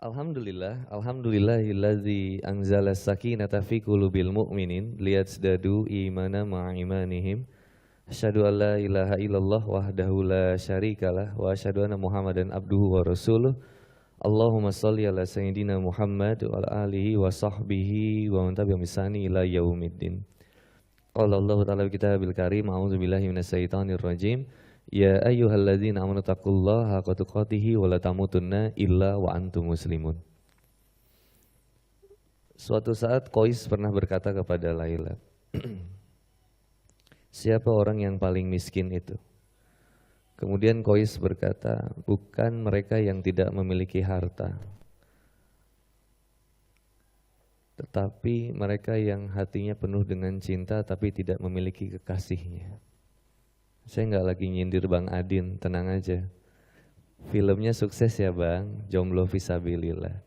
Alhamdulillahilladzi anzala sakinata fi qulubil mu'minin liyazdadu imana ma'a imanihim. Asyhadu an la ilaha illallah wahdahu la syarikalah wa asyhadu anna Muhammadan abduhu wa rasuluh. Allahumma shalli ala sayyidina Muhammad wa ala alihi wa sahbihi wa man tabi'ahum bi ihsani ila yaumiddin. Qala Allah ta'ala fi kitabil karim, a'udzu billahi minasyaitonir rajim. Ya ayyuhalladzina amanu taqullaha haqqa tuqatih wa la tamutunna illa wa antum muslimun. Suatu saat Qais pernah berkata kepada Laila, siapa orang yang paling miskin itu? Kemudian Qais berkata, bukan mereka yang tidak memiliki harta, tetapi mereka yang hatinya penuh dengan cinta tapi tidak memiliki kekasihnya. Saya nggak lagi nyindir Bang Adin, tenang aja. Filmnya sukses ya Bang, Jomblo Fisabilillah.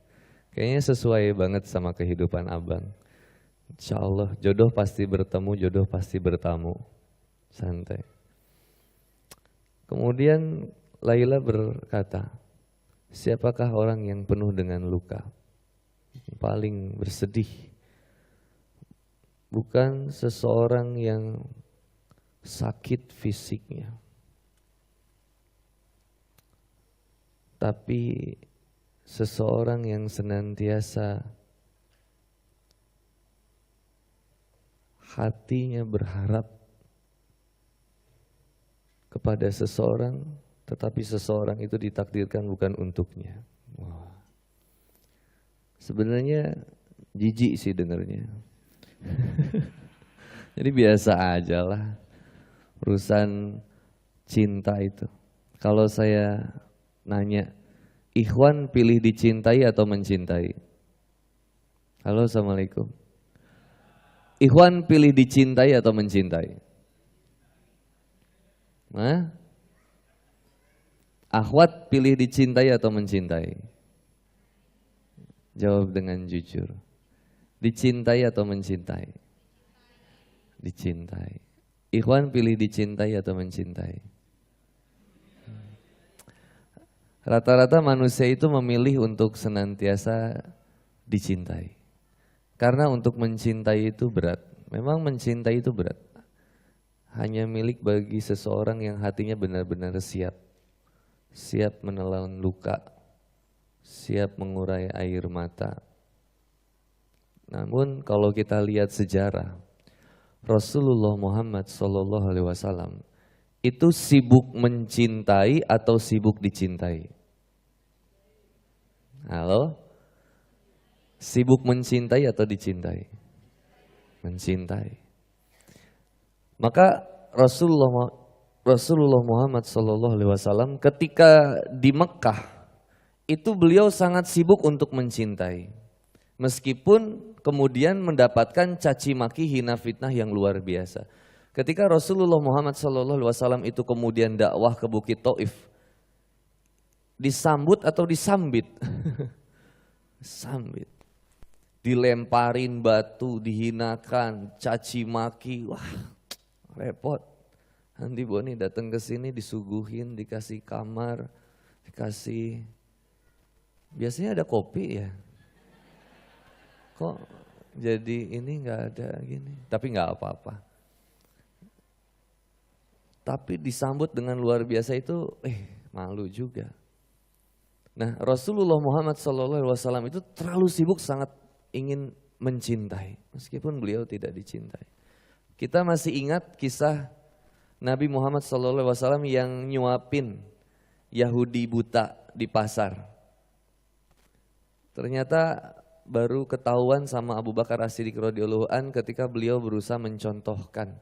Kayaknya sesuai banget sama kehidupan Abang. Insya Allah jodoh pasti bertemu, jodoh pasti bertamu. Santai. Kemudian Laila berkata, siapakah orang yang penuh dengan luka? Paling bersedih. Bukan seseorang yang sakit fisiknya, tapi seseorang yang senantiasa hatinya berharap kepada seseorang, tetapi seseorang itu ditakdirkan bukan untuknya. Wah. Sebenarnya jijik sih dengarnya. Jadi biasa aja lah urusan cinta itu. Kalau saya nanya, Ikhwan pilih dicintai atau mencintai? Halo, assalamualaikum. Ikhwan pilih dicintai atau mencintai? Hah? Akhwat pilih dicintai atau mencintai? Jawab dengan jujur. Dicintai atau mencintai? Dicintai. Ikhwan pilih dicintai atau mencintai? Rata-rata manusia itu memilih untuk senantiasa dicintai. Karena untuk mencintai itu berat. Memang mencintai itu berat. Hanya milik bagi seseorang yang hatinya benar-benar siap. Siap menelan luka. Siap mengurai air mata. Namun kalau kita lihat sejarah, Rasulullah Muhammad SAW itu sibuk mencintai atau sibuk dicintai? Halo? Sibuk mencintai atau dicintai? Mencintai. Maka Rasulullah Muhammad SAW ketika di Mekah itu beliau sangat sibuk untuk mencintai. Meskipun kemudian mendapatkan caci maki, hina fitnah yang luar biasa. Ketika Rasulullah Muhammad SAW itu kemudian dakwah ke Bukit Taif, disambut atau disambit? Sambit. Dilemparin batu, dihinakan, caci maki, wah repot. Nanti Boni datang ke sini disuguhin, dikasih kamar, dikasih, biasanya ada kopi ya. Kok jadi ini nggak ada gini, tapi nggak apa-apa. Tapi disambut dengan luar biasa itu, malu juga. Nah Rasulullah Muhammad SAW itu terlalu sibuk sangat ingin mencintai, meskipun beliau tidak dicintai. Kita masih ingat kisah Nabi Muhammad SAW yang nyuapin Yahudi buta di pasar. Ternyata baru ketahuan sama Abu Bakar As-Siddiq radhiyallahu an ketika beliau berusaha mencontohkan,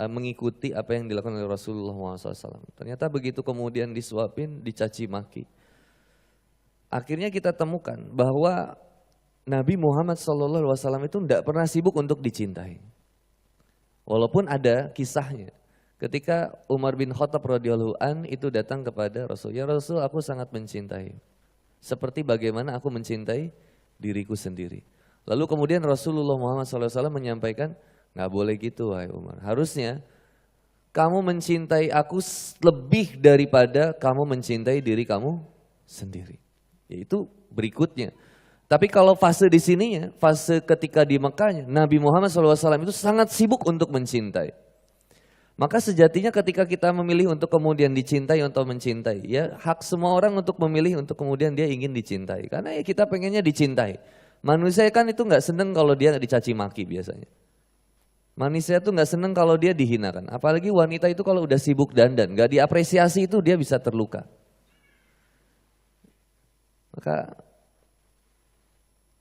mengikuti apa yang dilakukan oleh Rasulullah SAW. Ternyata begitu kemudian disuapin, dicaci maki. Akhirnya kita temukan bahwa Nabi Muhammad SAW itu tidak pernah sibuk untuk dicintai. Walaupun ada kisahnya. Ketika Umar bin Khattab radhiyallahu an itu datang kepada Rasul, ya Rasul, aku sangat mencintai. Seperti bagaimana aku mencintai diriku sendiri. Lalu kemudian Rasulullah Muhammad SAW menyampaikan, nggak boleh gitu wahai Umar. Harusnya kamu mencintai aku lebih daripada kamu mencintai diri kamu sendiri. Yaitu berikutnya. Tapi kalau fase di sininya, fase ketika di Mekahnya, Nabi Muhammad SAW itu sangat sibuk untuk mencintai. Maka sejatinya ketika kita memilih untuk kemudian dicintai atau mencintai, ya hak semua orang untuk memilih untuk kemudian dia ingin dicintai. Karena ya kita pengennya dicintai. Manusia kan itu nggak seneng kalau dia dicaci maki biasanya. Manusia tuh nggak seneng kalau dia dihinakan. Apalagi wanita itu kalau udah sibuk dandan, nggak diapresiasi itu dia bisa terluka. Maka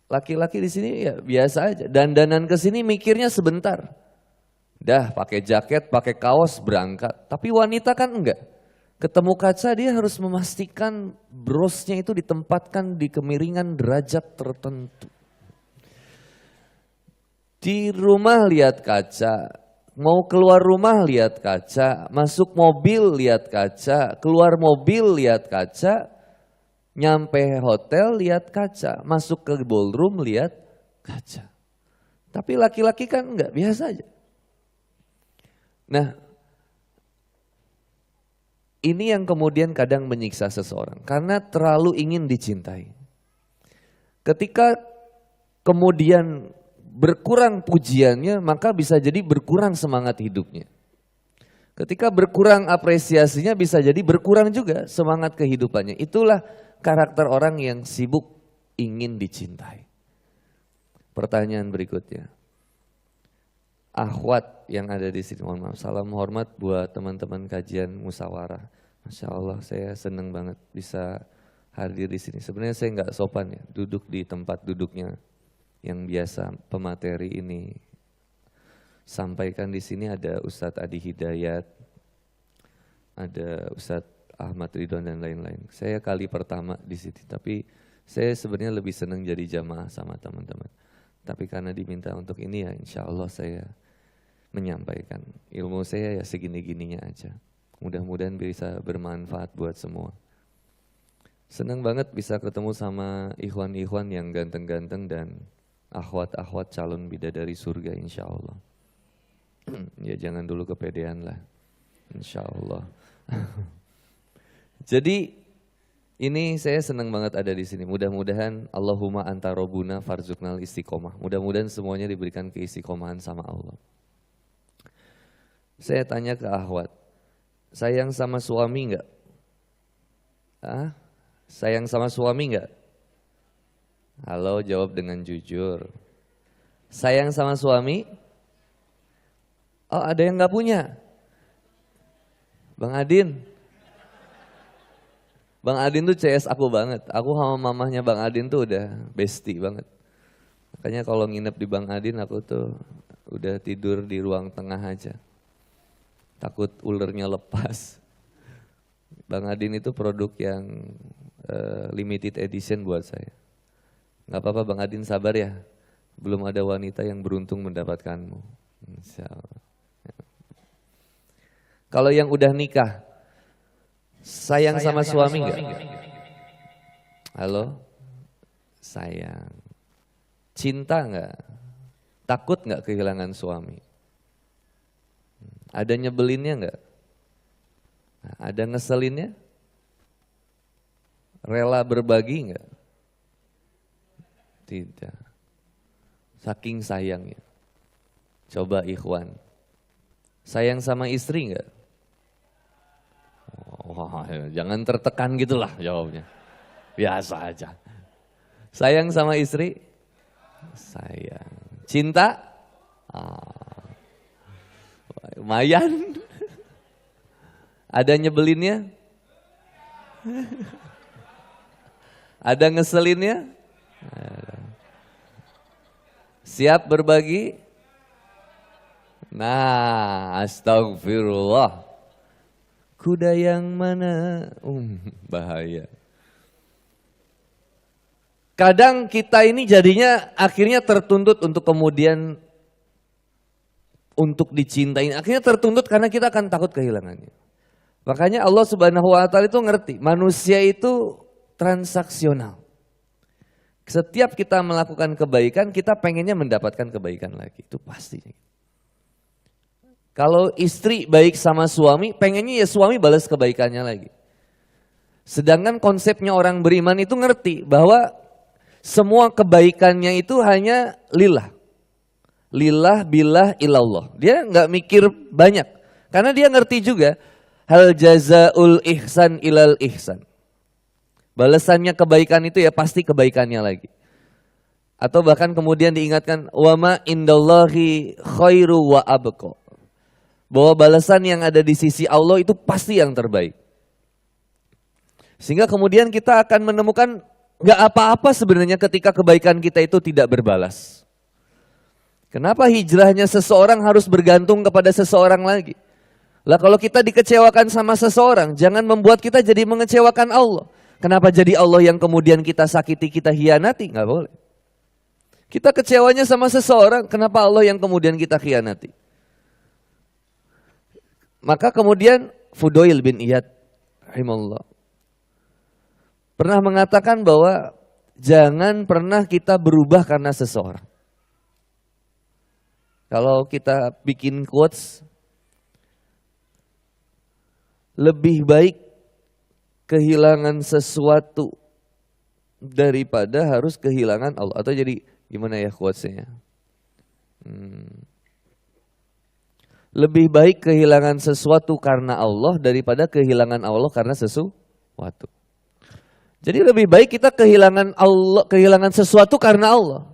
laki-laki di sini ya biasa aja, dandanan ke sini mikirnya sebentar. Dah pakai jaket, pakai kaos berangkat. Tapi wanita kan enggak. Ketemu kaca dia harus memastikan brosnya itu ditempatkan di kemiringan derajat tertentu. Di rumah lihat kaca, mau keluar rumah lihat kaca, masuk mobil lihat kaca, keluar mobil lihat kaca, nyampe hotel lihat kaca, masuk ke ballroom lihat kaca. Tapi laki-laki kan enggak, biasa aja. Nah, ini yang kemudian kadang menyiksa seseorang karena terlalu ingin dicintai. Ketika kemudian berkurang pujiannya, maka bisa jadi berkurang semangat hidupnya. Ketika berkurang apresiasinya, bisa jadi berkurang juga semangat kehidupannya. Itulah karakter orang yang sibuk ingin dicintai. Pertanyaan berikutnya. Akhwat yang ada di sini, mohon maaf, salam hormat buat teman-teman kajian musyawarah. Masya Allah, saya senang banget bisa hadir di sini. Sebenarnya saya nggak sopan ya, duduk di tempat duduknya yang biasa pemateri ini sampaikan. Di sini ada Ustadz Adi Hidayat, ada Ustadz Ahmad Ridwan dan lain-lain. Saya kali pertama di sini, tapi saya sebenarnya lebih senang jadi jamaah sama teman-teman. Tapi karena diminta untuk ini ya, insya Allah saya menyampaikan ilmu saya ya segini-gininya aja. Mudah-mudahan bisa bermanfaat buat semua. Senang banget bisa ketemu sama ikhwan-ikhwan yang ganteng-ganteng dan akhwat-akhwat calon bidadari surga insya Allah. Ya jangan dulu kepedean lah, insya Allah. Jadi ini saya senang banget ada di sini. Mudah-mudahan Allahumma anta robbuna farzuqnal istiqomah. Mudah-mudahan semuanya diberikan keistiqomahan sama Allah. Saya tanya ke akhwat, sayang sama suami enggak? Sayang sama suami enggak? Halo, jawab dengan jujur. Sayang sama suami? Oh, ada yang enggak punya? Bang Adin. Bang Adin tuh CS aku banget. Aku sama mamahnya Bang Adin tuh udah bestie banget. Makanya kalau nginep di Bang Adin aku tuh udah tidur di ruang tengah aja. Takut ulernya lepas. Bang Adin itu produk yang limited edition buat saya. Gak apa-apa Bang Adin, sabar ya. Belum ada wanita yang beruntung mendapatkanmu. Insya Allah. Kalau yang udah nikah, sayang sama suami enggak? Halo? Sayang. Cinta enggak? Takut enggak kehilangan suami? Ada nyebelinnya enggak? Ada ngeselinnya? Rela berbagi enggak? Tidak. Saking sayangnya. Coba ikhwan. Sayang sama istri enggak? Wah, jangan tertekan gitulah jawabnya. Biasa aja. Sayang sama istri? Sayang. Cinta? Lumayan. Ada nyebelinnya? Ada ngeselinnya? Siap berbagi? Nah, astagfirullah. Kuda yang mana? Bahaya. Kadang kita ini jadinya akhirnya tertuntut untuk kemudian untuk dicintai. Akhirnya tertuntut karena kita akan takut kehilangannya. Makanya Allah Subhanahu wa taala itu ngerti, manusia itu transaksional. Setiap kita melakukan kebaikan, kita pengennya mendapatkan kebaikan lagi. Itu pasti. Kalau istri baik sama suami, pengennya ya suami balas kebaikannya lagi. Sedangkan konsepnya orang beriman itu ngerti bahwa semua kebaikannya itu hanya lillah. Lillah, billah, ilallah. Dia nggak mikir banyak. Karena dia ngerti juga, hal jazaul ihsan ilal ihsan. Balasannya kebaikan itu ya pasti kebaikannya lagi. Atau bahkan kemudian diingatkan, wama indallahi khairu wa abqa. Bahwa balasan yang ada di sisi Allah itu pasti yang terbaik. Sehingga kemudian kita akan menemukan gak apa-apa sebenarnya ketika kebaikan kita itu tidak berbalas. Kenapa hijrahnya seseorang harus bergantung kepada seseorang lagi? Lah kalau kita dikecewakan sama seseorang, jangan membuat kita jadi mengecewakan Allah. Kenapa jadi Allah yang kemudian kita sakiti, kita hianati? Gak boleh. Kita kecewanya sama seseorang, kenapa Allah yang kemudian kita khianati? Maka kemudian Fudail bin Iyad rahimahullah pernah mengatakan bahwa jangan pernah kita berubah karena seseorang. Kalau kita bikin quotes, lebih baik kehilangan sesuatu daripada harus kehilangan Allah. Atau jadi gimana ya quotesnya? Lebih baik kehilangan sesuatu karena Allah daripada kehilangan Allah karena sesuatu. Jadi lebih baik kita kehilangan Allah, kehilangan sesuatu karena Allah.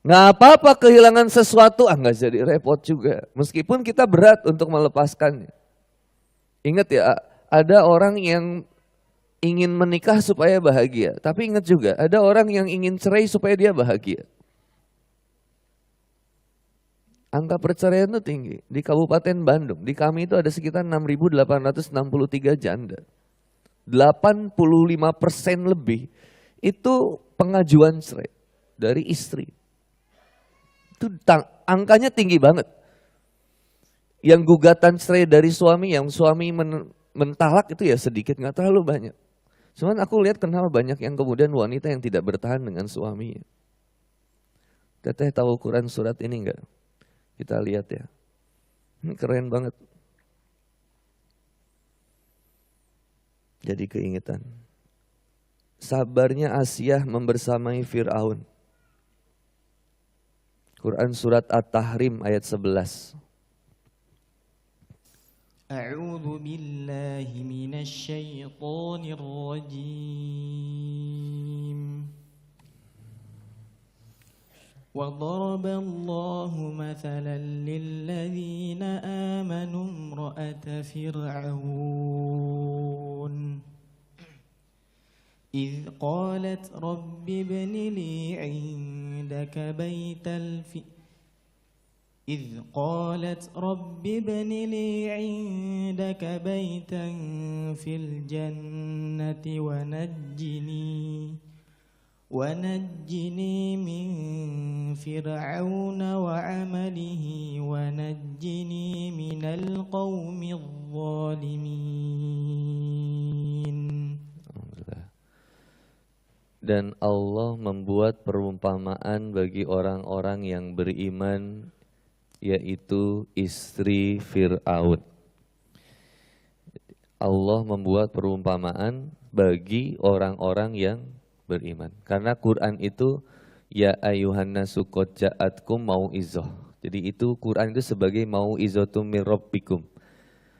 Nggak apa-apa kehilangan sesuatu, nggak jadi repot juga. Meskipun kita berat untuk melepaskannya. Ingat ya, ada orang yang ingin menikah supaya bahagia. Tapi ingat juga, ada orang yang ingin cerai supaya dia bahagia. Angka perceraian itu tinggi. Di Kabupaten Bandung, di kami itu ada sekitar 6.863 janda. 85% lebih itu pengajuan cerai dari istri. Itu angkanya tinggi banget. Yang gugatan cerai dari suami, yang suami mentalak itu ya sedikit, nggak terlalu banyak. Cuman aku lihat kenapa banyak yang kemudian wanita yang tidak bertahan dengan suaminya. Teteh tahu Quran surat ini enggak? Kita lihat ya. Ini keren banget. Jadi keingetan. Sabarnya Asiyah membersamai Fir'aun. Quran surat At-Tahrim ayat 11. A'udzu billahi minasy syaithanir rajim. وضرب الله مثلا للذين آمنوا امرأة فرعون إذ قالت رب ابن لي عندك بيتا في الجنة ونجني من فرعون وعمله ونجني من القوم الظالمين. Dan Allah membuat perumpamaan bagi orang-orang yang beriman, yaitu istri Fir'aun. Allah membuat perumpamaan bagi orang-orang yang beriman. Karena Quran itu ya ayuhan nasu qad ja'atkum mau'izah. Jadi itu Quran itu sebagai mau'izatum min rabbikum.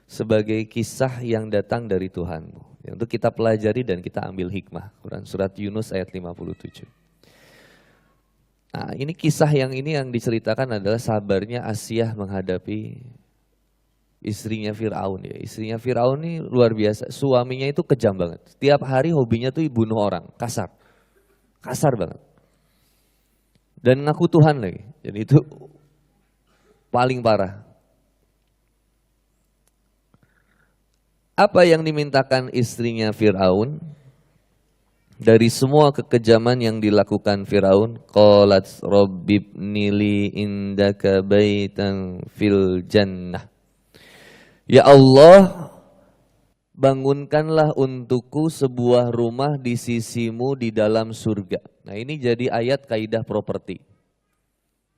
Sebagai kisah yang datang dari Tuhanmu. Untuk kita pelajari dan kita ambil hikmah. Quran surat Yunus ayat 57. Nah, ini kisah yang diceritakan adalah sabarnya Asiyah menghadapi istrinya Fir'aun ya. Istrinya Fir'aun ini luar biasa. Suaminya itu kejam banget. Setiap hari hobinya tuh bunuh orang, kasar. Kasar banget. Dan ngaku Tuhan lagi. Jadi itu paling parah. Apa yang dimintakan istrinya Fir'aun? Dari semua kekejaman yang dilakukan Fir'aun, qalat rabbibni li indaka baitan fil jannah. Ya Allah, bangunkanlah untukku sebuah rumah di sisimu di dalam surga. Nah ini jadi ayat kaidah properti.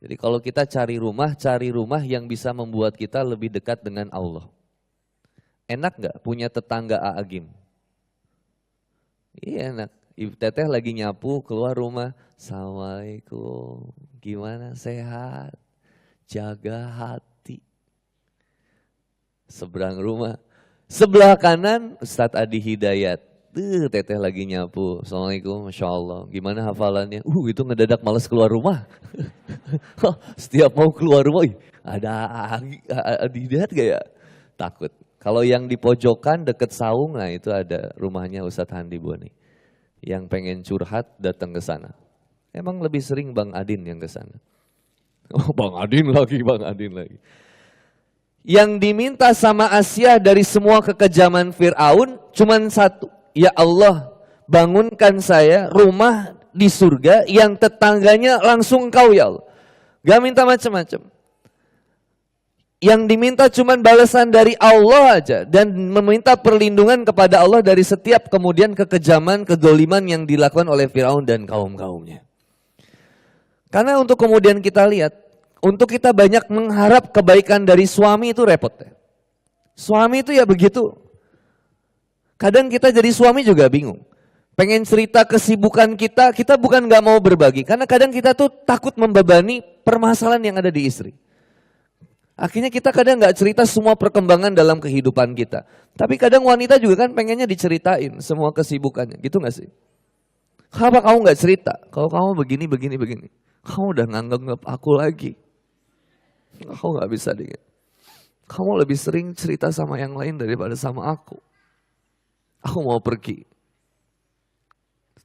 Jadi kalau kita cari rumah yang bisa membuat kita lebih dekat dengan Allah. Enak gak punya tetangga Aagim? Iya enak. Ibu teteh lagi nyapu keluar rumah. Assalamualaikum. Gimana sehat? Jaga hati. Seberang rumah. Sebelah kanan Ustadz Adi Hidayat. Teteh lagi nyapu. Assalamualaikum. Masya Allah. Gimana hafalannya? Itu ngedadak males keluar rumah. Setiap mau keluar rumah. Ada Adi Hidayat gak ya? Takut. Kalau yang di pojokan deket saung, nah itu ada rumahnya Ustadz Handi Boni. Yang pengen curhat datang ke sana. Emang lebih sering Bang Adin yang ke sana. Oh, Bang Adin lagi. Yang diminta sama Asia dari semua kekejaman Fir'aun cuman satu. Ya Allah, bangunkan saya rumah di surga yang tetangganya langsung Engkau ya Allah. Gak minta macam-macam. Yang diminta cuman balasan dari Allah aja. Dan meminta perlindungan kepada Allah dari setiap kemudian kekejaman, kedoliman yang dilakukan oleh Firaun dan kaum-kaumnya. Karena untuk kemudian kita lihat, untuk kita banyak mengharap kebaikan dari suami itu repot. Suami itu ya begitu. Kadang kita jadi suami juga bingung. Pengen cerita kesibukan kita bukan gak mau berbagi. Karena kadang kita tuh takut membebani permasalahan yang ada di istri. Akhirnya kita kadang gak cerita semua perkembangan dalam kehidupan kita. Tapi kadang wanita juga kan pengennya diceritain semua kesibukannya. Gitu gak sih? Kenapa kamu gak cerita? Kalau kamu begini. Kamu udah nganggap aku lagi. Aku gak bisa dingin. Kamu lebih sering cerita sama yang lain daripada sama aku. Aku mau pergi.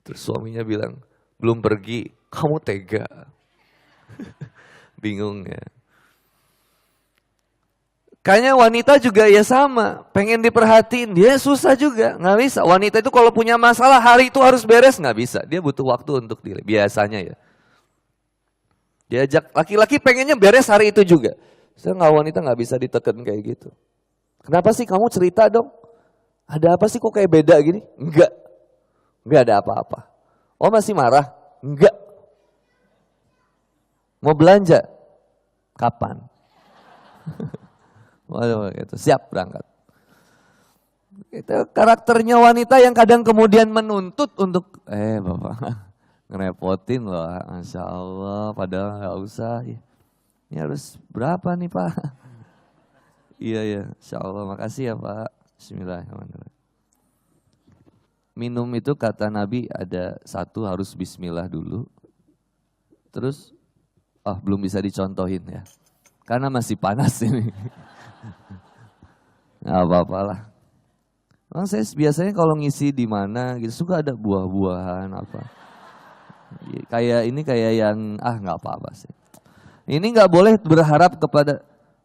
Terus suaminya bilang, belum pergi, kamu tega. Bingung ya. Kayaknya wanita juga ya sama, pengen diperhatiin, dia susah juga, nggak bisa. Wanita itu kalau punya masalah hari itu harus beres, nggak bisa. Dia butuh waktu untuk diri, biasanya ya. Diajak laki-laki pengennya beres hari itu juga. Saya nggak, wanita nggak bisa ditekan kayak gitu. Kenapa sih kamu cerita dong? Ada apa sih kok kayak beda gini? Enggak ada apa-apa. Oh masih marah? Enggak. Mau belanja? Kapan? Waduh, gitu. Siap berangkat. Itu karakternya wanita yang kadang kemudian menuntut untuk, bapak ngerepotin loh, Masya Allah, padahal nggak usah. Ini harus berapa nih Pak? Iya, Insya Allah, makasih ya Pak. Bismillahirrahmanirrahim. Minum itu kata Nabi ada satu harus bismillah dulu. Terus, belum bisa dicontohin ya. Karena masih panas ini. Nggak apa-apa lah. Memang saya biasanya kalau ngisi di mana gitu suka ada buah-buahan apa. Kayak ini kayak yang nggak apa-apa sih. Ini nggak boleh berharap kepada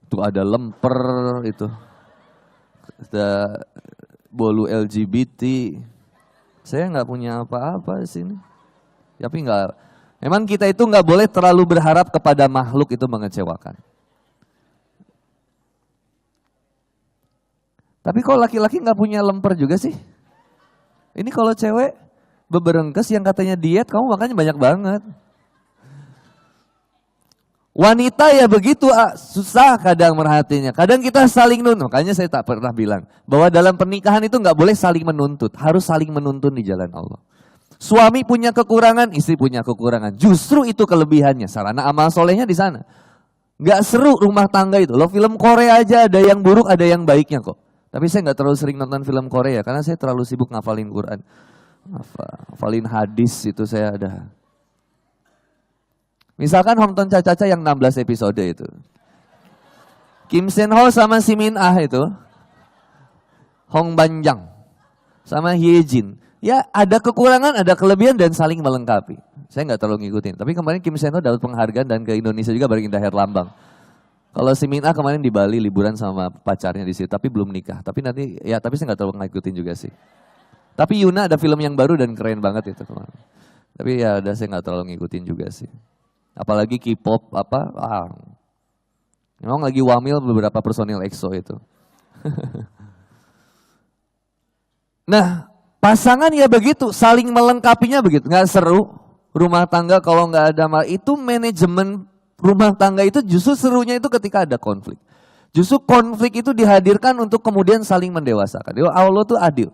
tuh ada lemper itu, ada bolu LGBT. Saya nggak punya apa-apa di sini. Tapi nggak. Memang kita itu nggak boleh terlalu berharap kepada makhluk, itu mengecewakan. Tapi kok laki-laki nggak punya lemper juga sih? Ini kalau cewek beberengkes yang katanya diet, kamu makannya banyak banget. Wanita ya begitu, susah kadang merhatinya. Kadang kita saling nuntut. Makanya saya tak pernah bilang bahwa dalam pernikahan itu nggak boleh saling menuntut, harus saling menuntun di jalan Allah. Suami punya kekurangan, istri punya kekurangan. Justru itu kelebihannya. Sarana amal solehnya di sana. Nggak seru rumah tangga itu. Loh, film Korea aja ada yang buruk, ada yang baiknya kok. Tapi saya nggak terlalu sering nonton film Korea karena saya terlalu sibuk ngafalin Quran. Ngafalin hadis itu saya ada. Misalkan Hongton Cha-Cha yang 16 episode itu. Kim Sen Ho sama Si Min Ah itu. Hong Banjang sama Hye Jin. Ya ada kekurangan, ada kelebihan dan saling melengkapi. Saya nggak terlalu ngikutin. Tapi kemarin Kim Sen Ho dapat penghargaan dan ke Indonesia juga bareng Indah Herlambang. Kalau Si Min Ah kemarin di Bali liburan sama pacarnya di situ, tapi belum nikah. Tapi nanti, tapi saya nggak terlalu ngikutin juga sih. Tapi Yuna ada film yang baru dan keren banget itu kemarin. Tapi ya udah saya nggak terlalu ngikutin juga sih. Apalagi K-pop memang lagi wamil beberapa personil EXO itu. Nah, pasangan ya begitu, saling melengkapinya begitu. Nggak seru rumah tangga kalau nggak ada itu manajemen rumah tangga itu justru serunya itu ketika ada konflik. Justru konflik itu dihadirkan untuk kemudian saling mendewasakan. Allah tuh adil.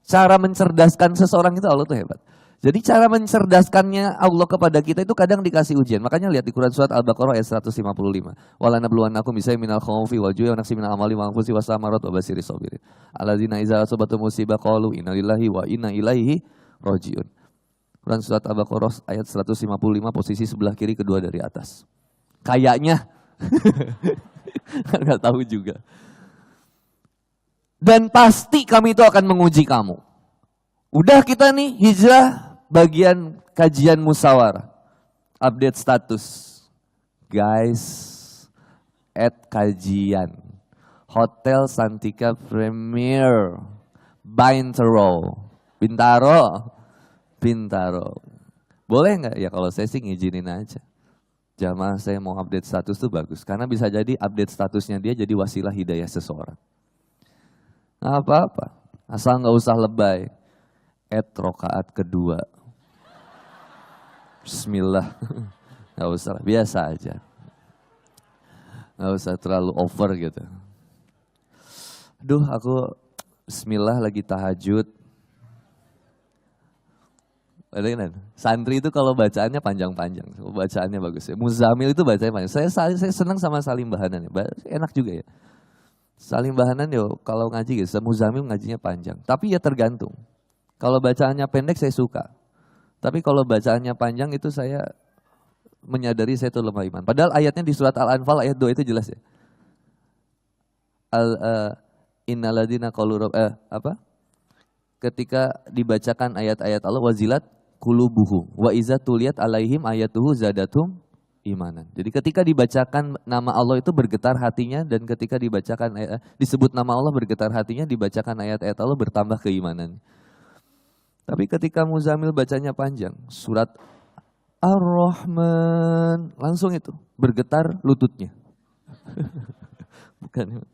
Cara mencerdaskan seseorang itu Allah tuh hebat. Jadi cara mencerdaskannya Allah kepada kita itu kadang dikasih ujian. Makanya lihat di Quran surat Al-Baqarah ayat 155. Wala nabluwannakum bisayyin minal khaufi wal ju'i wa naqsin minal amwali wal anfusi was-samarat wa basyiris sabirin. Alladzina idza asabathum musibah qalu inna lillahi wa inna ilaihi raji'un. Quran surat Al-Baqarah ayat 155 posisi sebelah kiri kedua dari atas. Kayaknya enggak tahu juga. Dan pasti kami itu akan menguji kamu. Udah kita nih hijrah bagian kajian musyawarah. Update status. Guys, add kajian. Hotel Santika Premier. Bintaro. Boleh nggak? Ya kalau saya sih ngizinin aja. Jamaah saya mau update status tuh bagus. Karena bisa jadi update statusnya dia jadi wasilah hidayah seseorang. Nggak apa-apa. Asal nggak usah lebay. Rokaat kedua. Bismillah. Nggak usah, biasa aja. Nggak usah terlalu over gitu. Aduh, aku bismillah lagi tahajud. Santri itu kalau bacaannya panjang-panjang. Bacaannya bagus ya. Muzamil itu bacanya panjang. Saya senang sama Salim Bahanan. Enak juga ya. Salim Bahanan yo kalau ngaji gitu. Muzamil ngajinya panjang. Tapi ya tergantung. Kalau bacaannya pendek saya suka. Tapi kalau bacaannya panjang itu saya menyadari saya itu lemah iman. Padahal ayatnya di surat Al-Anfal ayat 2 itu jelas ya. Innaladina qalu ketika dibacakan ayat-ayat Allah wazilat qulubuhum wa iza tuliyat alaihim ayatuhu zadatum imanan. Jadi ketika dibacakan nama Allah itu bergetar hatinya dan ketika dibacakan disebut nama Allah bergetar hatinya, dibacakan ayat-ayat Allah bertambah keimanan. Tapi ketika Muzamil bacanya panjang, surat Ar-Rahman, langsung itu bergetar lututnya. Bukan.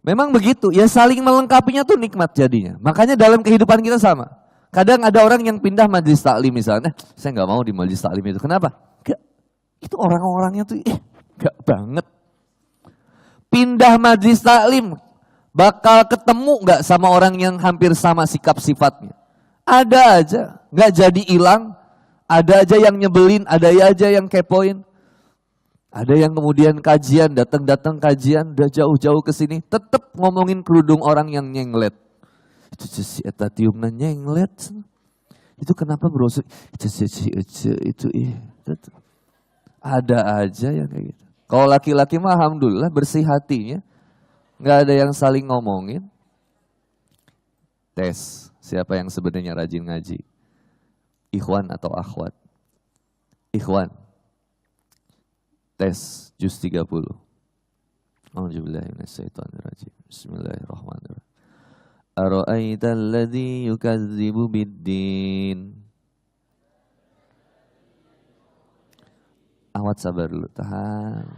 Memang begitu, ya saling melengkapinya tuh nikmat jadinya. Makanya dalam kehidupan kita sama. Kadang ada orang yang pindah majelis taklim misalnya, saya nggak mau di majelis taklim itu. Kenapa? Gak, itu orang-orangnya tuh gak banget. Pindah majelis taklim, bakal ketemu nggak sama orang yang hampir sama sikap sifatnya? Ada aja, nggak jadi hilang. Ada aja yang nyebelin, ada aja yang kepoin. Ada yang kemudian kajian, datang kajian, udah jauh-jauh ke sini, tetap ngomongin kerudung orang yang nyenglet. Itu si eta tiumna nyenglet. Itu kenapa bro? Itu ada aja yang kayak gitu. Kalau laki-laki mah alhamdulillah bersih hatinya. Nggak ada yang saling ngomongin. Tes, siapa yang sebenarnya rajin ngaji? Ikhwan atau akhwat? Ikhwan. Tes, juz 30. A'udzubillahiminasyaitonirrajim. Bismillahirrahmanirrahim. Ara'aital ladzi yukadzibu biddin. Ahwat sabar dulu, tahan.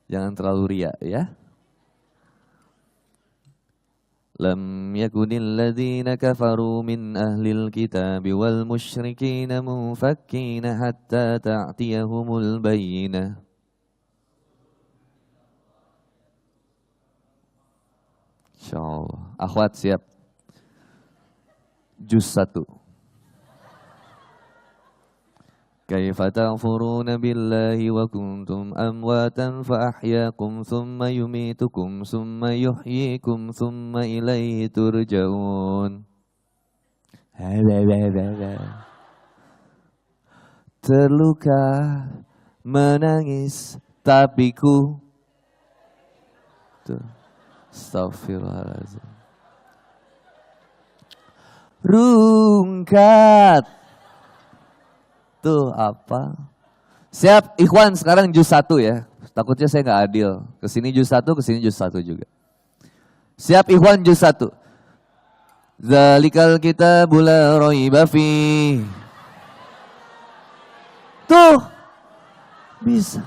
Jangan terlalu riya ya. Lam yakunil ladzina kafaru min ahlil kitabi wal musyrikina munfakkina hatta ta'tiyahumul bayyinah. Insyaallah. Akhwat siap. Juz 1. Kaifa ta'furuna billahi wa kuntum amwatan fa ahyaakum thumma yumitukum thumma yuhyikum thumma ilaihi turja'un. Terluka menangis tapi ku Astaghfirullahaladzim. Rungkat. Tuh apa? Siap, ikhwan sekarang juz 1 ya. Takutnya saya nggak adil. Kesini juz 1, kesini juz 1 juga. Siap ikhwan juz 1. Zalikal kitabul la raiba fi. Tuh. Bisa.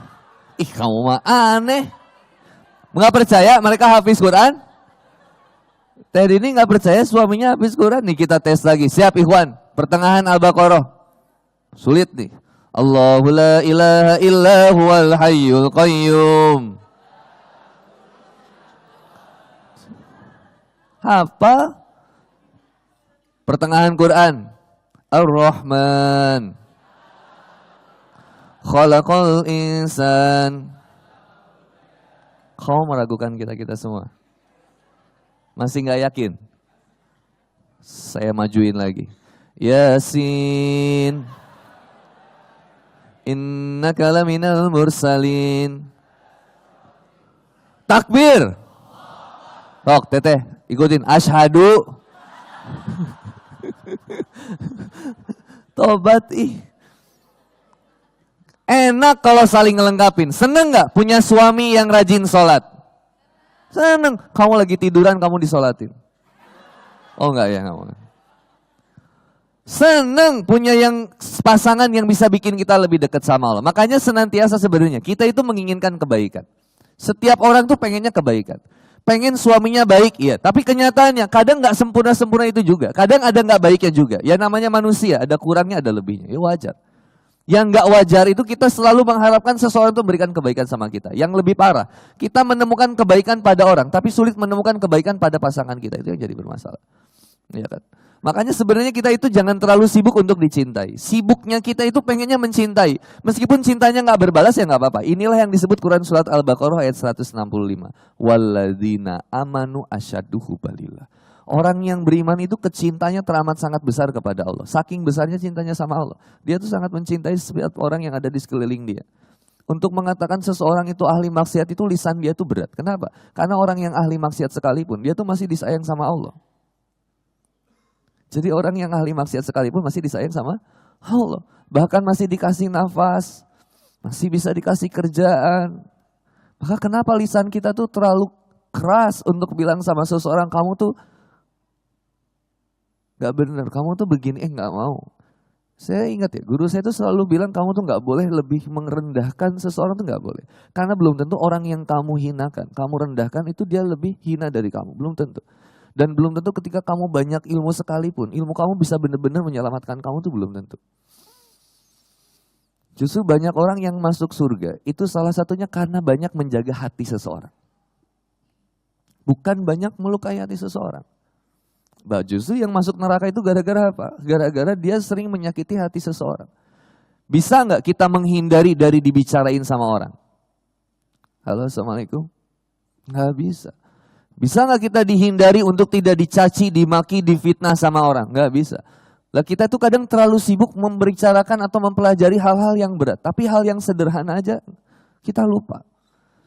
Ih kamu mah aneh. Nggak percaya mereka hafiz Quran? Teh ini nggak percaya suaminya hafiz Quran. Nih kita tes lagi. Siap ikhwan. Pertengahan Al-Baqarah. Sulit nih. Allahu la ilaha illa huwal hayyul qayyum. Hafal pertengahan Quran. Ar-Rahman. Khalaqal insan. Kau meragukan kita semua. Masih nggak yakin? Saya majuin lagi. Yasin. Innaka laminal mursalin. Takbir. Tok, teteh, ikutin. Asyhadu. Tobat ih. Enak kalau saling ngelengkapin. Seneng gak punya suami yang rajin sholat? Seneng. Kamu lagi tiduran, kamu disolatin. Oh enggak ya, enggak. Seneng punya yang pasangan yang bisa bikin kita lebih dekat sama Allah. Makanya senantiasa sebenarnya kita itu menginginkan kebaikan. Setiap orang tuh pengennya kebaikan. Pengen suaminya baik, iya. Tapi kenyataannya kadang nggak sempurna itu juga. Kadang ada nggak baiknya juga. Ya namanya manusia, ada kurangnya, ada lebihnya. Ya wajar. Yang nggak wajar itu kita selalu mengharapkan seseorang itu memberikan kebaikan sama kita. Yang lebih parah, kita menemukan kebaikan pada orang, tapi sulit menemukan kebaikan pada pasangan kita. Itu yang jadi bermasalah. Ya kan? Makanya sebenarnya kita itu jangan terlalu sibuk untuk dicintai. Sibuknya kita itu pengennya mencintai. Meskipun cintanya nggak berbalas ya nggak apa-apa. Inilah yang disebut Quran Surat Al-Baqarah ayat 165. Walladzina amanu asyaddu hubbalillah. Orang yang beriman itu kecintanya teramat sangat besar kepada Allah. Saking besarnya cintanya sama Allah. Dia tuh sangat mencintai setiap orang yang ada di sekeliling dia. Untuk mengatakan seseorang itu ahli maksiat itu lisan dia tuh berat. Kenapa? Karena orang yang ahli maksiat sekalipun dia tuh masih disayang sama Allah. Jadi orang yang ahli maksiat sekalipun masih disayang sama Allah. Bahkan masih dikasih nafas, masih bisa dikasih kerjaan. Maka kenapa lisan kita tuh terlalu keras untuk bilang sama seseorang, kamu tuh gak benar, kamu tuh begini, gak mau. Saya ingat ya, guru saya tuh selalu bilang kamu tuh gak boleh lebih merendahkan seseorang tuh gak boleh. Karena belum tentu orang yang kamu hinakan, kamu rendahkan itu dia lebih hina dari kamu, belum tentu. Dan belum tentu ketika kamu banyak ilmu sekalipun, ilmu kamu bisa benar-benar menyelamatkan kamu tuh belum tentu. Justru banyak orang yang masuk surga, itu salah satunya karena banyak menjaga hati seseorang. Bukan banyak melukai hati seseorang. Justru yang masuk neraka itu gara-gara apa? Gara-gara dia sering menyakiti hati seseorang. Bisa nggak kita menghindari dari dibicarain sama orang? Halo, Assalamualaikum? Nggak bisa. Bisa nggak kita dihindari untuk tidak dicaci, dimaki, difitnah sama orang? Nggak bisa. Lah kita tuh kadang terlalu sibuk membicarakan atau mempelajari hal-hal yang berat. Tapi hal yang sederhana aja kita lupa.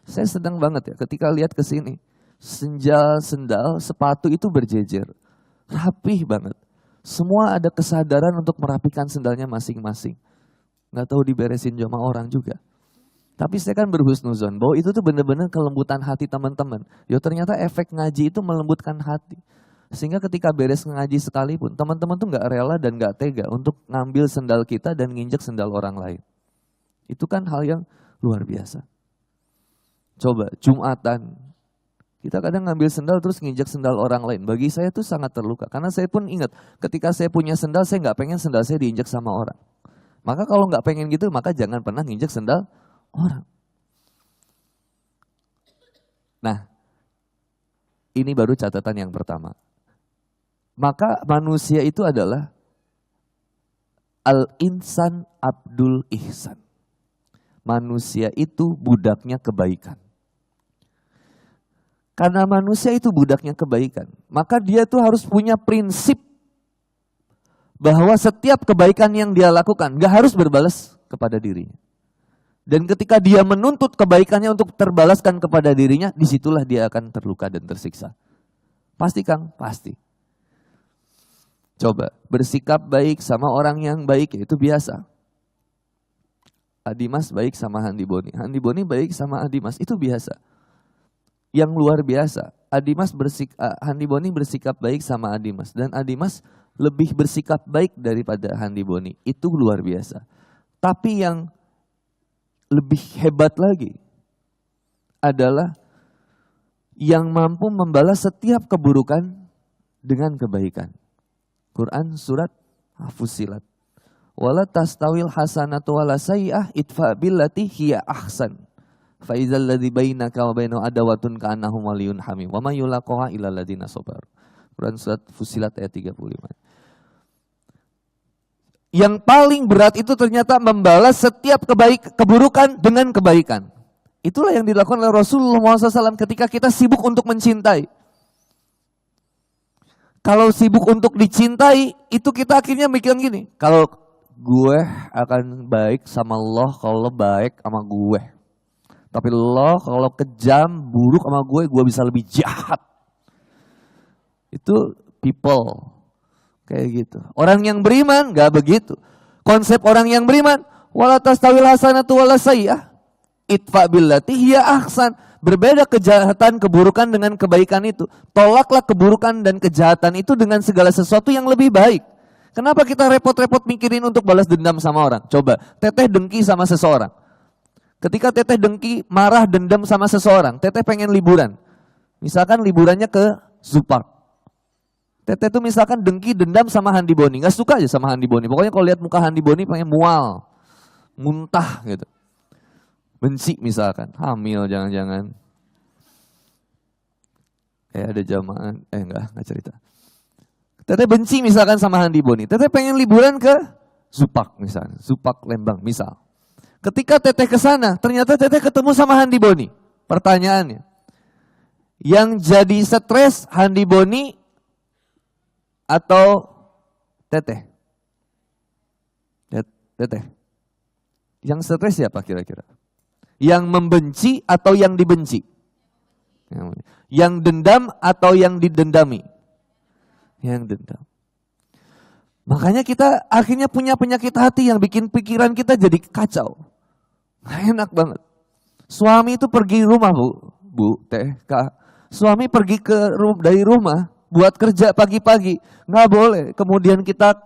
Saya sedang banget ya ketika lihat ke sini. Sendal, sepatu itu berjejer. Rapih banget. Semua ada kesadaran untuk merapikan sendalnya masing-masing. Nggak tahu diberesin sama orang juga. Tapi saya kan berhusnuzon bahwa itu tuh benar-benar kelembutan hati teman-teman. Ya ternyata efek ngaji itu melembutkan hati. Sehingga ketika beres ngaji sekalipun, teman-teman tuh nggak rela dan nggak tega untuk ngambil sendal kita dan nginjek sendal orang lain. Itu kan hal yang luar biasa. Coba Jumatan, kita kadang ngambil sendal terus nginjek sendal orang lain. Bagi saya tuh sangat terluka. Karena saya pun ingat ketika saya punya sendal, saya nggak pengen sendal saya diinjek sama orang. Maka kalau nggak pengen gitu, maka jangan pernah nginjek sendal orang. Nah, ini baru catatan yang pertama. Maka manusia itu adalah al-insan abdul ihsan. Manusia itu budaknya kebaikan. Karena manusia itu budaknya kebaikan, maka dia tuh harus punya prinsip bahwa setiap kebaikan yang dia lakukan gak harus berbalas kepada dirinya. Dan ketika dia menuntut kebaikannya untuk terbalaskan kepada dirinya, disitulah dia akan terluka dan tersiksa. Pasti Kang? Pasti. Coba, bersikap baik sama orang yang baik, ya itu biasa. Adimas baik sama Handi Boni. Handi Boni baik sama Adimas, itu biasa. Yang luar biasa, Handi Boni bersikap baik sama Adimas. Dan Adimas lebih bersikap baik daripada Handi Boni. Itu luar biasa. Tapi yang lebih hebat lagi adalah yang mampu membalas setiap keburukan dengan kebaikan. Quran surat Fussilat. Wala tastawil hasanatu wala sayyi'ah idfa billati hiya ahsan. Fa idzal ladzi bainaka wa bainahu adawatun ka'annahu waliyyun hamim. Wa may yulaqaha illal ladzina sabar. Quran surat Fussilat ayat 35. Yang paling berat itu ternyata membalas setiap keburukan dengan kebaikan. Itulah yang dilakukan oleh Rasulullah SAW ketika kita sibuk untuk mencintai. Kalau sibuk untuk dicintai, itu kita akhirnya mikirin gini. Kalau gue akan baik sama Allah kalau baik sama gue. Tapi Allah kalau kejam, buruk sama gue bisa lebih jahat. Itu people. Kayak gitu. Orang yang beriman gak begitu. Konsep orang yang beriman, wala tastawil hasanatu wala sayyi'ah. Itfa billati hiya ahsan. Berbeda kejahatan, keburukan dengan kebaikan itu. Tolaklah keburukan dan kejahatan itu dengan segala sesuatu yang lebih baik. Kenapa kita repot-repot mikirin untuk balas dendam sama orang? Coba, Teteh dengki sama seseorang. Ketika Teteh dengki, marah, dendam sama seseorang, Teteh pengen liburan. Misalkan liburannya ke Zoo Park. Teteh tuh misalkan dengki, dendam sama Handi Boni. Gak suka aja sama Handi Boni. Pokoknya kalau lihat muka Handi Boni pengen mual. Muntah gitu. Benci misalkan. Hamil jangan-jangan. Ada jamaah. Enggak cerita. Teteh benci misalkan sama Handi Boni. Teteh pengen liburan ke Zoo Park misalnya. Zoo Park Lembang misal. Ketika Teteh ke sana, ternyata Teteh ketemu sama Handi Boni. Pertanyaannya. Yang jadi stres Handi Boni atau Teteh? Teteh. Yang stres siapa kira-kira? Yang membenci atau yang dibenci? Yang dendam atau yang didendami? Yang dendam. Makanya kita akhirnya punya penyakit hati yang bikin pikiran kita jadi kacau. Nggak enak banget. Suami itu pergi rumah Bu, Teh, Kak. Suami pergi dari rumah buat kerja pagi-pagi. Nggak boleh. Kemudian kita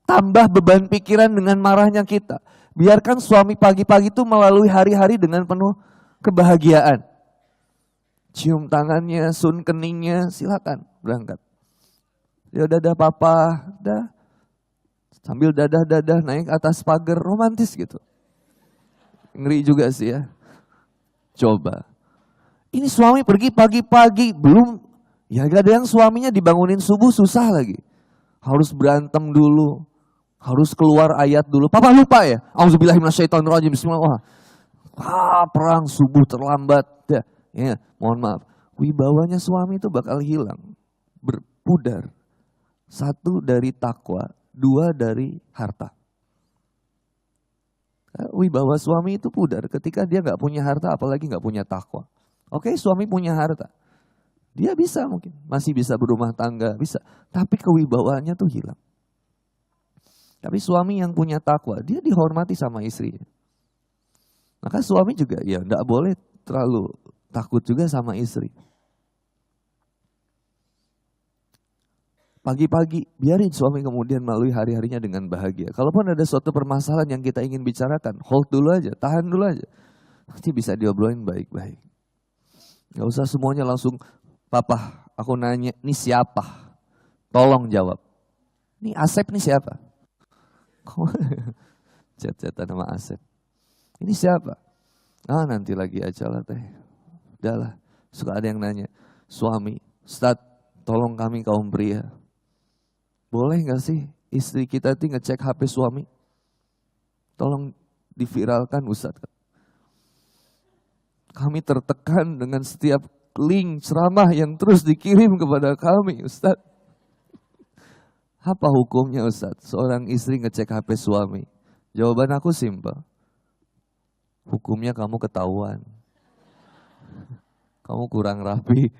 tambah beban pikiran dengan marahnya kita. Biarkan suami pagi-pagi itu melalui hari-hari dengan penuh kebahagiaan. Cium tangannya, sun keningnya, silakan berangkat. Ya dadah papa, dah. Sambil dadah-dadah naik atas pagar, romantis gitu. Ngeri juga sih ya. Coba. Ini suami pergi pagi-pagi, belum, ya gak ada yang suaminya dibangunin subuh susah lagi. Harus berantem dulu, harus keluar ayat dulu. Papa lupa ya? Auzubillahiminasyaitonirrajim, bismillah. Perang subuh terlambat. Ya, mohon maaf. Wibawanya suami itu bakal hilang. Berpudar. 1 dari takwa, 2 dari harta. Wibawa suami itu pudar ketika dia gak punya harta, apalagi gak punya takwa. Oke, suami punya harta. Dia bisa mungkin, masih bisa berumah tangga, bisa. Tapi kewibawaannya tuh hilang. Tapi suami yang punya takwa, dia dihormati sama istrinya. Maka suami juga ya gak boleh terlalu takut juga sama istri. Pagi-pagi, biarin suami kemudian melalui hari-harinya dengan bahagia. Kalaupun ada suatu permasalahan yang kita ingin bicarakan, hold dulu aja, tahan dulu aja. Nanti bisa diobrolin baik-baik. Gak usah semuanya langsung, papa aku nanya, ini siapa? Tolong jawab. Ini Asep nih siapa? Chat-chatan sama Asep. Ini siapa? Nanti lagi aja lah Teh. Udahlah, suka ada yang nanya, suami, Ustaz, tolong kami kaum pria. Boleh gak sih istri kita itu ngecek HP suami? Tolong diviralkan Ustaz. Kami tertekan dengan setiap link ceramah yang terus dikirim kepada kami Ustaz. Apa hukumnya Ustaz? Seorang istri ngecek HP suami. Jawaban aku simpel. Hukumnya kamu ketahuan. Kamu kurang rapi.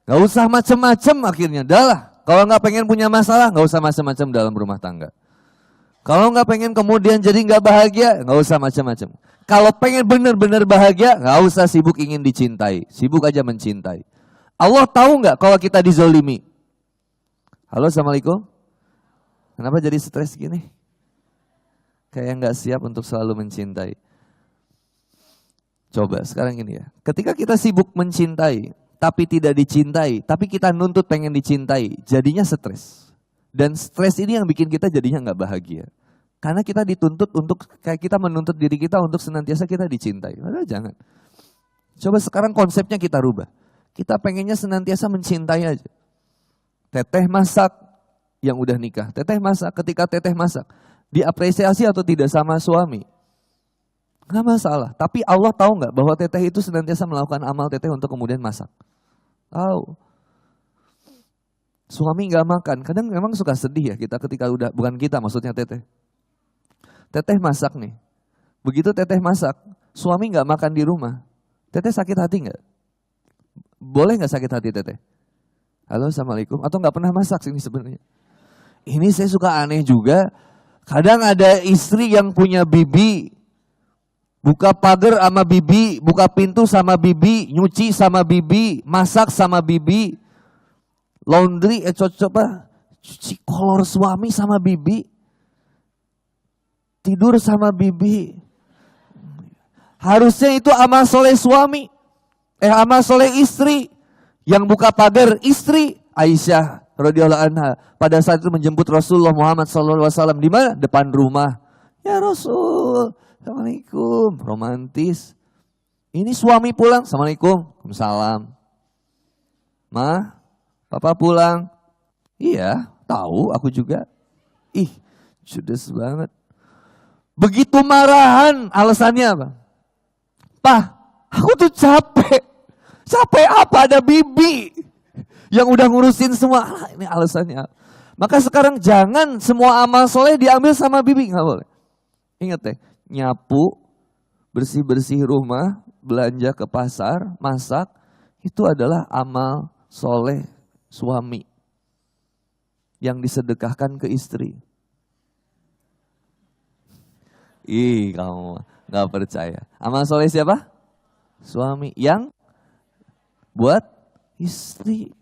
Gak usah macem-macem akhirnya. Dah lah. Kalau gak pengen punya masalah, gak usah macem-macem dalam rumah tangga. Kalau gak pengen kemudian jadi gak bahagia, gak usah macem-macem. Kalau pengen benar-benar bahagia, gak usah sibuk ingin dicintai. Sibuk aja mencintai. Allah tahu gak kalau kita dizolimi? Halo, Assalamualaikum. Kenapa jadi stres gini? Kayak gak siap untuk selalu mencintai. Coba sekarang ini ya. Ketika kita sibuk mencintai, tapi tidak dicintai, tapi kita nuntut pengen dicintai, jadinya stres. Dan stres ini yang bikin kita jadinya gak bahagia. Karena kita dituntut untuk, kayak kita menuntut diri kita untuk senantiasa kita dicintai. Padahal jangan. Coba sekarang konsepnya kita rubah. Kita pengennya senantiasa mencintai aja. Teteh masak yang udah nikah. Teteh masak, ketika teteh masak, diapresiasi atau tidak sama suami? Nggak masalah. Tapi Allah tahu nggak bahwa teteh itu senantiasa melakukan amal teteh untuk kemudian masak? Tahu. Suami nggak makan, kadang memang suka sedih ya kita ketika udah, bukan kita maksudnya teteh. Teteh masak nih. Begitu teteh masak, suami nggak makan di rumah. Teteh sakit hati nggak? Boleh nggak sakit hati teteh? Halo, assalamualaikum. Atau nggak pernah masak sih ini sebenarnya. Ini saya suka aneh juga. Kadang ada istri yang punya bibi, buka pagar sama bibi, buka pintu sama bibi, nyuci sama bibi, masak sama bibi, laundry, cuci kolor suami sama bibi, tidur sama bibi. Harusnya itu amal soleh suami, amal soleh istri. Yang buka pagar istri Aisyah radhiyallahu anha pada saat itu menjemput Rasulullah Muhammad SAW di mana? Depan rumah. Ya Rasul, assalamualaikum, romantis. Ini suami pulang, assalamualaikum, waalaikumsalam. Ma, papa pulang. Iya, tahu aku juga. Ih, judes banget. Begitu marahan, alasannya apa? Pak, aku tuh capek. Capek apa, ada bibi yang udah ngurusin semua. Ini alasannya. Maka sekarang jangan semua amal soleh diambil sama bibi, nggak boleh. Ingat deh, nyapu, bersih-bersih rumah, belanja ke pasar, masak, itu adalah amal soleh suami yang disedekahkan ke istri. Ih, kamu nggak percaya. Amal soleh siapa? Suami yang buat istri.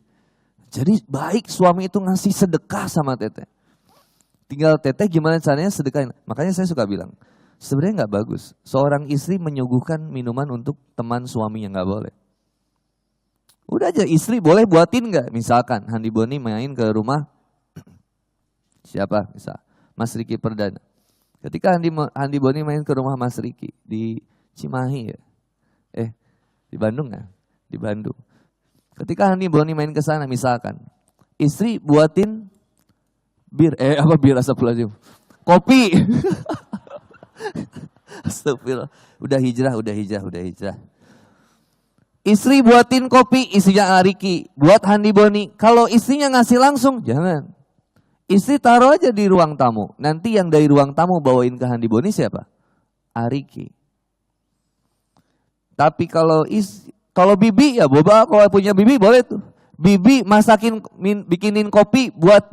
Jadi baik suami itu ngasih sedekah sama teteh. Tinggal teteh gimana caranya sedekahin. Makanya saya suka bilang, sebenarnya nggak bagus seorang istri menyuguhkan minuman untuk teman suaminya, nggak boleh. Udah aja istri boleh buatin nggak? Misalkan Handi Boni main ke rumah siapa? Misal Mas Riki Perdana. Ketika Handi Boni main ke rumah Mas Riki di Cimahi ya, di Bandung kan? Di Bandung. Ketika Handi Boni main ke sana misalkan, istri buatin bir astagfirullahaladzim. Kopi. Astagfirullah. Udah hijrah. Istri buatin kopi, istrinya Ariki, buat Handi Boni. Kalau istrinya ngasih langsung, jangan. Istri taruh aja di ruang tamu. Nanti yang dari ruang tamu bawain ke Handi Boni siapa? Ariki. Tapi kalau bibi ya boba, kalau punya bibi boleh tuh. Bibi masakin, bikinin kopi buat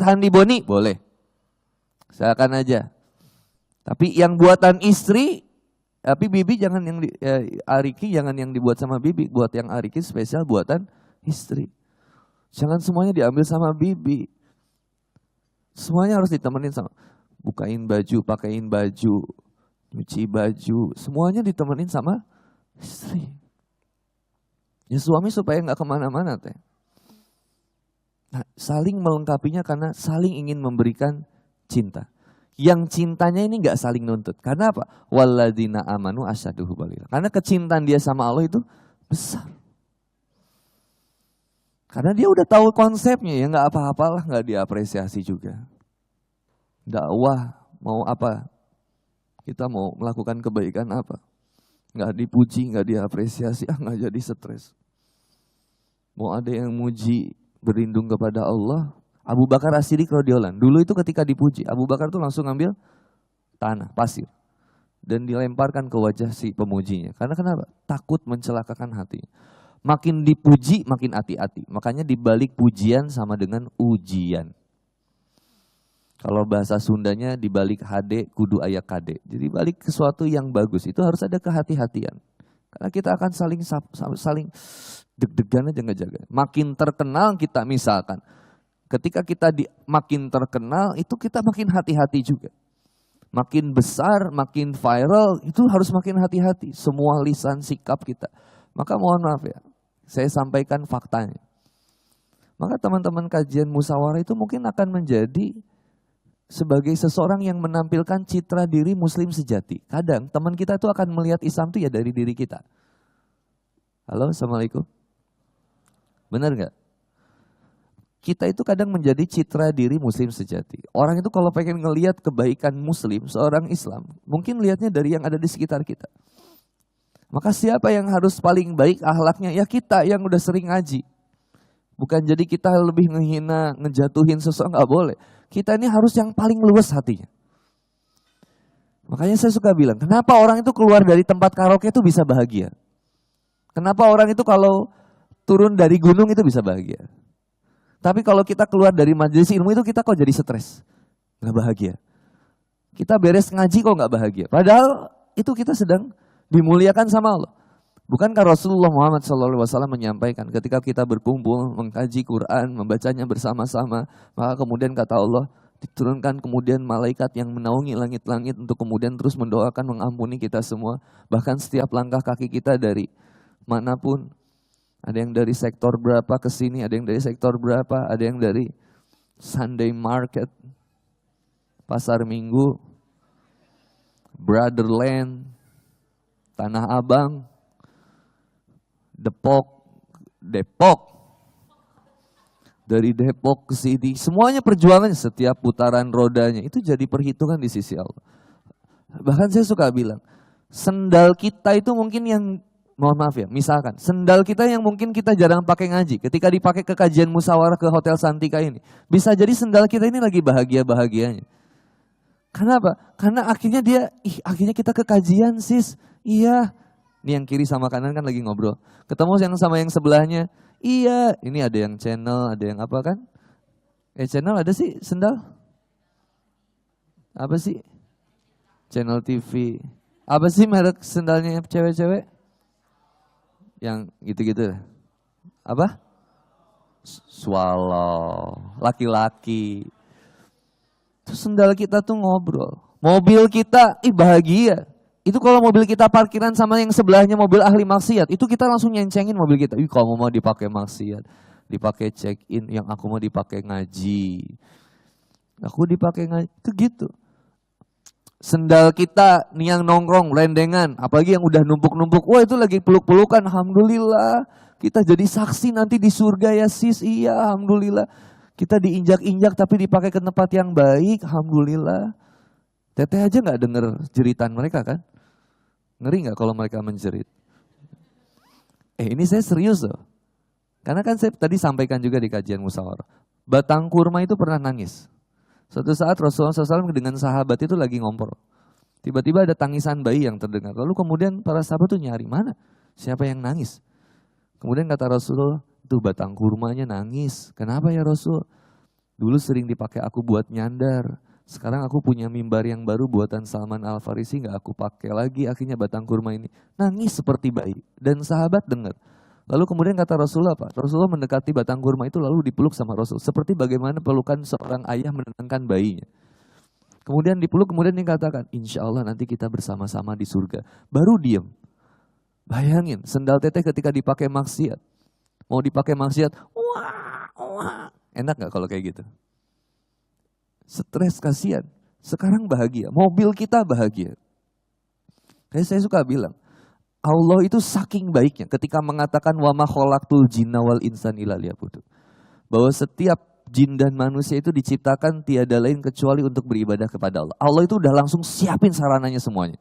Handi Boni, boleh. Silakan aja. Tapi yang buatan istri, tapi bibi jangan yang Ariki jangan yang dibuat sama bibi, buat yang Ariki spesial buatan istri. Jangan semuanya diambil sama bibi. Semuanya harus ditemenin sama bukain baju, pakaiin baju, nyuci baju, semuanya ditemenin sama istri. Ya suami supaya nggak kemana-mana teh. Nah, saling melengkapinya karena saling ingin memberikan cinta. Yang cintanya ini nggak saling nuntut. Karena apa? Walladzina amanu asyaddu hubbalillah. Karena kecintaan dia sama Allah itu besar. Karena dia udah tahu konsepnya, ya nggak apa-apalah, nggak diapresiasi juga. Dakwah mau apa? Kita mau melakukan kebaikan apa? Nggak dipuji, nggak diapresiasi, nggak jadi stres. Mau ada yang muji, berlindung kepada Allah. Abu Bakar As-Siddiq radhiyallahu anhu, dulu itu ketika dipuji, Abu Bakar tuh langsung ngambil tanah, pasir. Dan dilemparkan ke wajah si pemujinya. Karena kenapa? Takut mencelakakan hati. Makin dipuji, makin hati-hati. Makanya dibalik pujian sama dengan ujian. Kalau bahasa Sundanya dibalik hade kudu aya kade. Jadi balik sesuatu yang bagus itu harus ada kehati-hatian. Karena kita akan saling deg-degan aja ngejaga. Makin terkenal kita misalkan. Ketika kita makin terkenal itu kita makin hati-hati juga. Makin besar, makin viral itu harus makin hati-hati. Semua lisan sikap kita. Maka mohon maaf ya, saya sampaikan faktanya. Maka teman-teman kajian musyawarah itu mungkin akan menjadi sebagai seseorang yang menampilkan citra diri muslim sejati. Kadang teman kita itu akan melihat Islam itu ya dari diri kita. Halo, assalamualaikum. Benar nggak? Kita itu kadang menjadi citra diri muslim sejati. Orang itu kalau pengen ngelihat kebaikan muslim, seorang Islam, mungkin lihatnya dari yang ada di sekitar kita. Maka siapa yang harus paling baik akhlaknya? Ya kita yang udah sering ngaji. Bukan jadi kita lebih ngehina, ngejatuhin sesuatu, nggak boleh. Kita ini harus yang paling luas hatinya. Makanya saya suka bilang, kenapa orang itu keluar dari tempat karaoke itu bisa bahagia? Kenapa orang itu kalau turun dari gunung itu bisa bahagia? Tapi kalau kita keluar dari majelis ilmu itu kita kok jadi stres, nggak bahagia. Kita beres ngaji kok nggak bahagia. Padahal itu kita sedang dimuliakan sama Allah. Bukankah Rasulullah Muhammad SAW menyampaikan ketika kita berkumpul mengkaji Quran, membacanya bersama-sama, maka kemudian kata Allah diturunkan kemudian malaikat yang menaungi langit-langit untuk kemudian terus mendoakan mengampuni kita semua. Bahkan setiap langkah kaki kita dari manapun. Ada yang dari sektor berapa ke sini, ada yang dari sektor berapa, ada yang dari Sunday market, pasar minggu, Brotherland, Tanah Abang, Depok. Dari Depok ke sini, semuanya perjuangannya setiap putaran rodanya itu jadi perhitungan di sisi Allah. Bahkan saya suka bilang, sendal kita itu mungkin yang mohon maaf ya, misalkan sendal kita yang mungkin kita jarang pakai ngaji, ketika dipakai ke kajian musyawarah ke Hotel Santika ini, bisa jadi sendal kita ini lagi bahagia-bahagianya. Kenapa? Karena akhirnya akhirnya kita ke kajian sis, iya. Ini yang kiri sama kanan kan lagi ngobrol. Ketemu yang sama yang sebelahnya, iya. Ini ada yang channel, ada yang apa kan? Channel ada sih sendal? Apa sih? Channel TV. Apa sih merek sendalnya cewek-cewek? Yang gitu-gitu. Apa? Swallow. Laki-laki. Terus sendal kita tuh ngobrol. Mobil kita, bahagia. Itu kalau mobil kita parkiran sama yang sebelahnya mobil ahli maksiat. Itu kita langsung nyencengin mobil kita. Kalau mau dipakai maksiat. Dipakai check in. Yang aku mau dipakai ngaji. Aku dipakai ngaji. Itu gitu. Sendal kita nih yang nongkrong, lendengan, apalagi yang udah numpuk-numpuk, wah itu lagi peluk-pelukan, alhamdulillah. Kita jadi saksi nanti di surga ya sis, iya alhamdulillah. Kita diinjak-injak tapi dipakai ke tempat yang baik, alhamdulillah. Teteh aja gak denger jeritan mereka kan? Ngeri gak kalau mereka menjerit? Ini saya serius loh. Karena kan saya tadi sampaikan juga di kajian musyawarah. Batang kurma itu pernah nangis. Suatu saat Rasulullah SAW dengan sahabat itu lagi ngompol. Tiba-tiba ada tangisan bayi yang terdengar. Lalu kemudian para sahabat tuh nyari, mana? Siapa yang nangis? Kemudian kata Rasulullah, itu batang kurmanya nangis. Kenapa ya Rasul? Dulu sering dipakai aku buat nyandar. Sekarang aku punya mimbar yang baru buatan Salman Al-Farisi, gak aku pakai lagi. Akhirnya batang kurma ini nangis seperti bayi. Dan sahabat dengar. Lalu kemudian kata Rasulullah apa? Rasulullah mendekati batang kurma itu lalu dipeluk sama Rasul. Seperti bagaimana pelukan seorang ayah menenangkan bayinya. Kemudian dipeluk, kemudian dikatakan, insya Allah nanti kita bersama-sama di surga. Baru diem. Bayangin, sendal teteh ketika dipakai maksiat. Mau dipakai maksiat, wah. Enak gak kalau kayak gitu? Stres, kasihan. Sekarang bahagia, mobil kita bahagia. Kayak saya suka bilang, Allah itu saking baiknya ketika mengatakan wa ma khalaqtul jinna wal insan illa liya'budun. Bahwa setiap jin dan manusia itu diciptakan tiada lain kecuali untuk beribadah kepada Allah. Allah itu udah langsung siapin sarananya semuanya.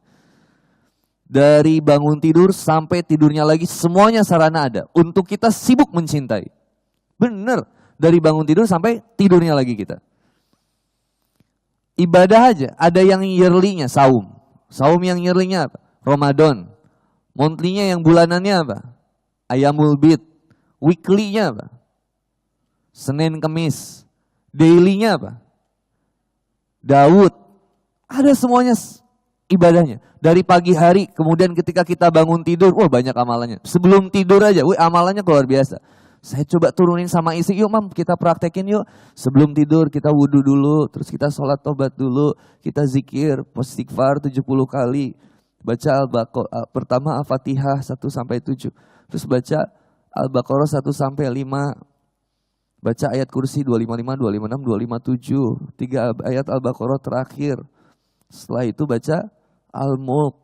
Dari bangun tidur sampai tidurnya lagi semuanya sarana ada. Untuk kita sibuk mencintai. Bener, dari bangun tidur sampai tidurnya lagi kita. Ibadah aja, ada yang yearly-nya, saum. Saum yang yearly-nya apa? Ramadan. Monthly-nya yang bulanannya apa? Ayamul Bid. Weekly-nya apa? Senin Kemis. Daily-nya apa? Daud. Ada semuanya ibadahnya. Dari pagi hari, kemudian ketika kita bangun tidur, wah banyak amalannya. Sebelum tidur aja, amalannya luar biasa. Saya coba turunin sama istri, yuk mam kita praktekin yuk. Sebelum tidur kita wudhu dulu, terus kita sholat tobat dulu. Kita zikir, istighfar 70 kali. Baca Al-Baqarah, pertama Al-Fatihah 1-7. Terus baca Al-Baqarah 1-5. Baca ayat kursi 255, 256, 257. 3 ayat Al-Baqarah terakhir. Setelah itu baca Al-Mulk.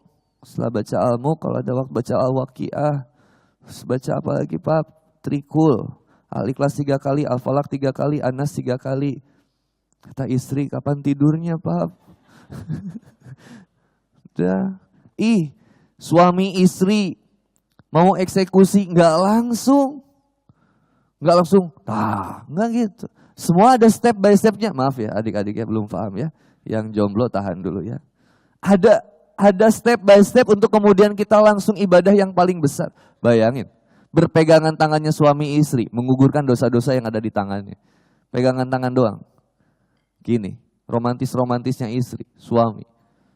Setelah baca Al-Mulk, kalau ada waktu baca Al-Waqiah. Terus baca apa lagi Pak? Trikul. Al-Ikhlas 3 kali, Al-Falaq 3 kali, An-Nas 3 kali. Kata istri, kapan tidurnya Pak? Udah. Suami istri mau eksekusi nggak langsung. Nggak gitu. Semua ada step by stepnya. Maaf ya adik-adiknya belum paham ya. Yang jomblo tahan dulu ya. Ada step by step untuk kemudian kita langsung ibadah yang paling besar. Bayangin, berpegangan tangannya suami istri, menggugurkan dosa-dosa yang ada di tangannya. Pegangan tangan doang. Gini, romantis-romantisnya istri, suami.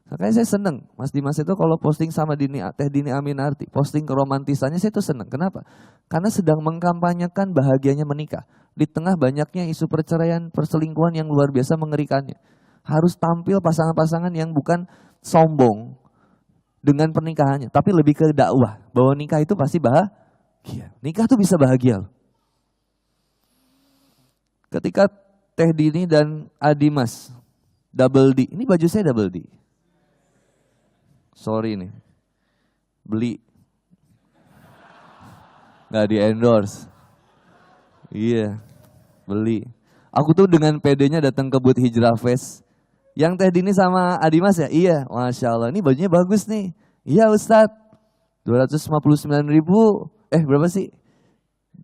Makanya saya seneng, Mas Dimas itu kalau posting sama Teh Dini Aminarti, posting keromantisannya saya itu seneng. Kenapa? Karena sedang mengkampanyekan bahagianya menikah. Di tengah banyaknya isu perceraian, perselingkuhan yang luar biasa mengerikannya. Harus tampil pasangan-pasangan yang bukan sombong dengan pernikahannya, tapi lebih ke dakwah bahwa nikah itu pasti bahagia. Nikah tuh bisa bahagia loh. Ketika Teh Dini dan Adimas double D, ini baju saya double D. Sorry nih, beli, nggak di endorse. Iya, beli. Aku tuh dengan PD-nya datang ke booth Hijrah Fest. Yang Teh Dini sama Adimas ya? Iya, Masya Allah, ini bajunya bagus nih. Iya Ustadz, 259.000, berapa sih?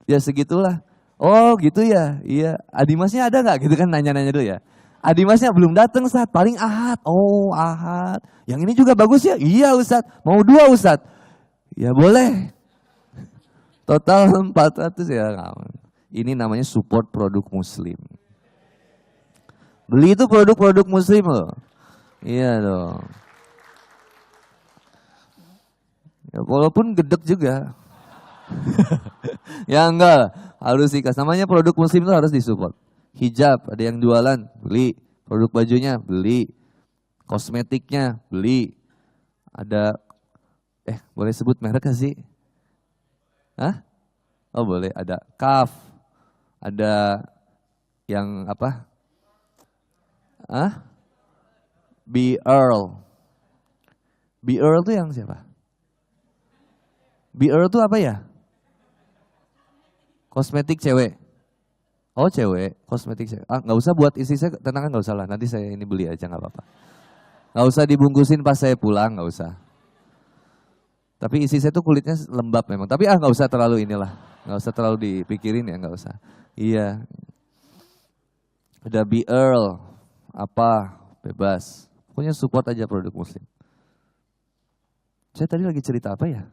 Ya segitulah. Oh gitu ya, iya. Adimasnya ada nggak? Gitu kan nanya-nanya dulu ya. Adimasnya belum datang Ustadz, paling Ahad. Oh Ahad, yang ini juga bagus ya? Iya Ustadz, mau 2 Ustadz. Ya boleh. Total 400 ya. Ini namanya support produk muslim. Beli itu produk-produk muslim loh. Iya dong. Ya, walaupun gedek juga. Ya enggak, harus ikhlas. Namanya produk muslim itu harus disupport. Hijab, ada yang jualan, beli. Produk bajunya, beli. Kosmetiknya, beli. Ada, boleh sebut merek gak sih? Hah? Oh boleh, ada Kaf. Ada yang apa? Be Earl. Be Earl itu yang siapa? Be Earl itu apa ya? Kosmetik cewek. Oh cewek, kosmetik cewek. Nggak usah buat istri saya, tenang nggak usah lah. Nanti saya ini beli aja nggak apa-apa. Nggak usah dibungkusin pas saya pulang, nggak usah. Tapi istri saya tuh kulitnya lembab memang. Tapi nggak usah terlalu inilah, nggak usah terlalu dipikirin ya, nggak usah. Iya. Udah Be Earl, apa bebas. Pokoknya support aja produk muslim. Saya tadi lagi cerita apa ya?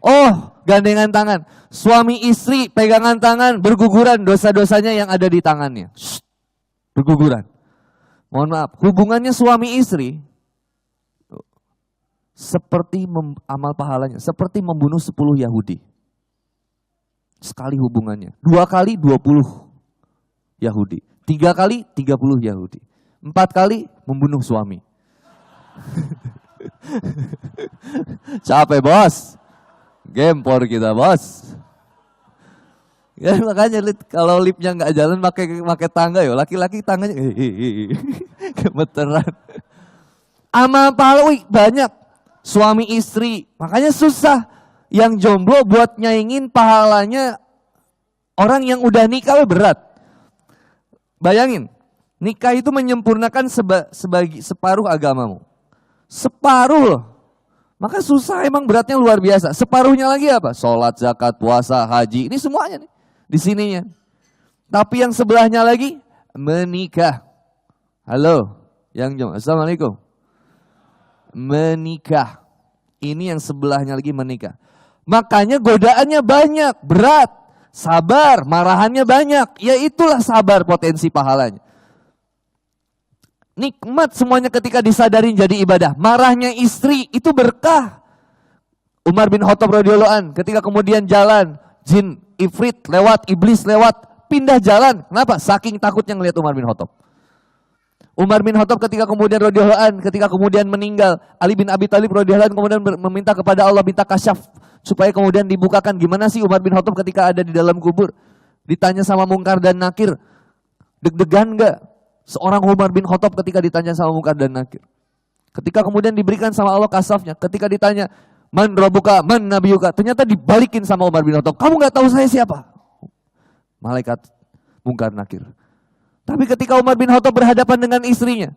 Oh, gandengan tangan. Suami istri pegangan tangan, berguguran dosa-dosanya yang ada di tangannya. Berguguran. Mohon maaf, hubungannya suami istri seperti amal pahalanya, seperti membunuh 10 Yahudi. Sekali hubungannya. 2 kali 20 Yahudi. 3 kali 30 Yahudi. 4 kali membunuh suami. Capek bos. Gempor kita bos. Ya makanya kalau lipnya nggak jalan pakai tangga ya. Laki-laki tangganya gemeteran. Amal pahala banyak. Suami istri. Makanya susah. Yang jomblo buat nyaingin pahalanya orang yang udah nikah berat. Bayangin. Nikah itu menyempurnakan separuh agamamu. Separuh loh. Maka susah, emang beratnya luar biasa. Separuhnya lagi apa? Sholat, zakat, puasa, haji. Ini semuanya nih. Di sininya. Tapi yang sebelahnya lagi, menikah. Halo, yang jom. Assalamualaikum. Menikah. Ini yang sebelahnya lagi menikah. Makanya godaannya banyak, berat. Sabar, marahannya banyak. Ya itulah sabar potensi pahalanya. Nikmat semuanya ketika disadarin jadi ibadah. Marahnya istri itu berkah. Umar bin Khattab radhiyallahu an ketika kemudian jalan, jin ifrit lewat, iblis lewat, pindah jalan. Kenapa? Saking takutnya ngelihat Umar bin Khattab. Umar bin Khattab ketika kemudian radhiyallahu an ketika kemudian meninggal, Ali bin Abi Thalib radhiyallahu an kemudian meminta kepada Allah, minta kasyaf supaya kemudian dibukakan gimana sih Umar bin Khattab ketika ada di dalam kubur. Ditanya sama Mungkar dan Nakir, deg-degan enggak? Seorang Umar bin Khattab ketika ditanya sama Mungkar dan Nakir. Ketika kemudian diberikan sama Allah kasafnya. Ketika ditanya, man rabbuka, man nabiyuka. Ternyata dibalikin sama Umar bin Khattab. Kamu gak tahu saya siapa? malaikat mungkar nakir. Tapi ketika Umar bin Khattab berhadapan dengan istrinya,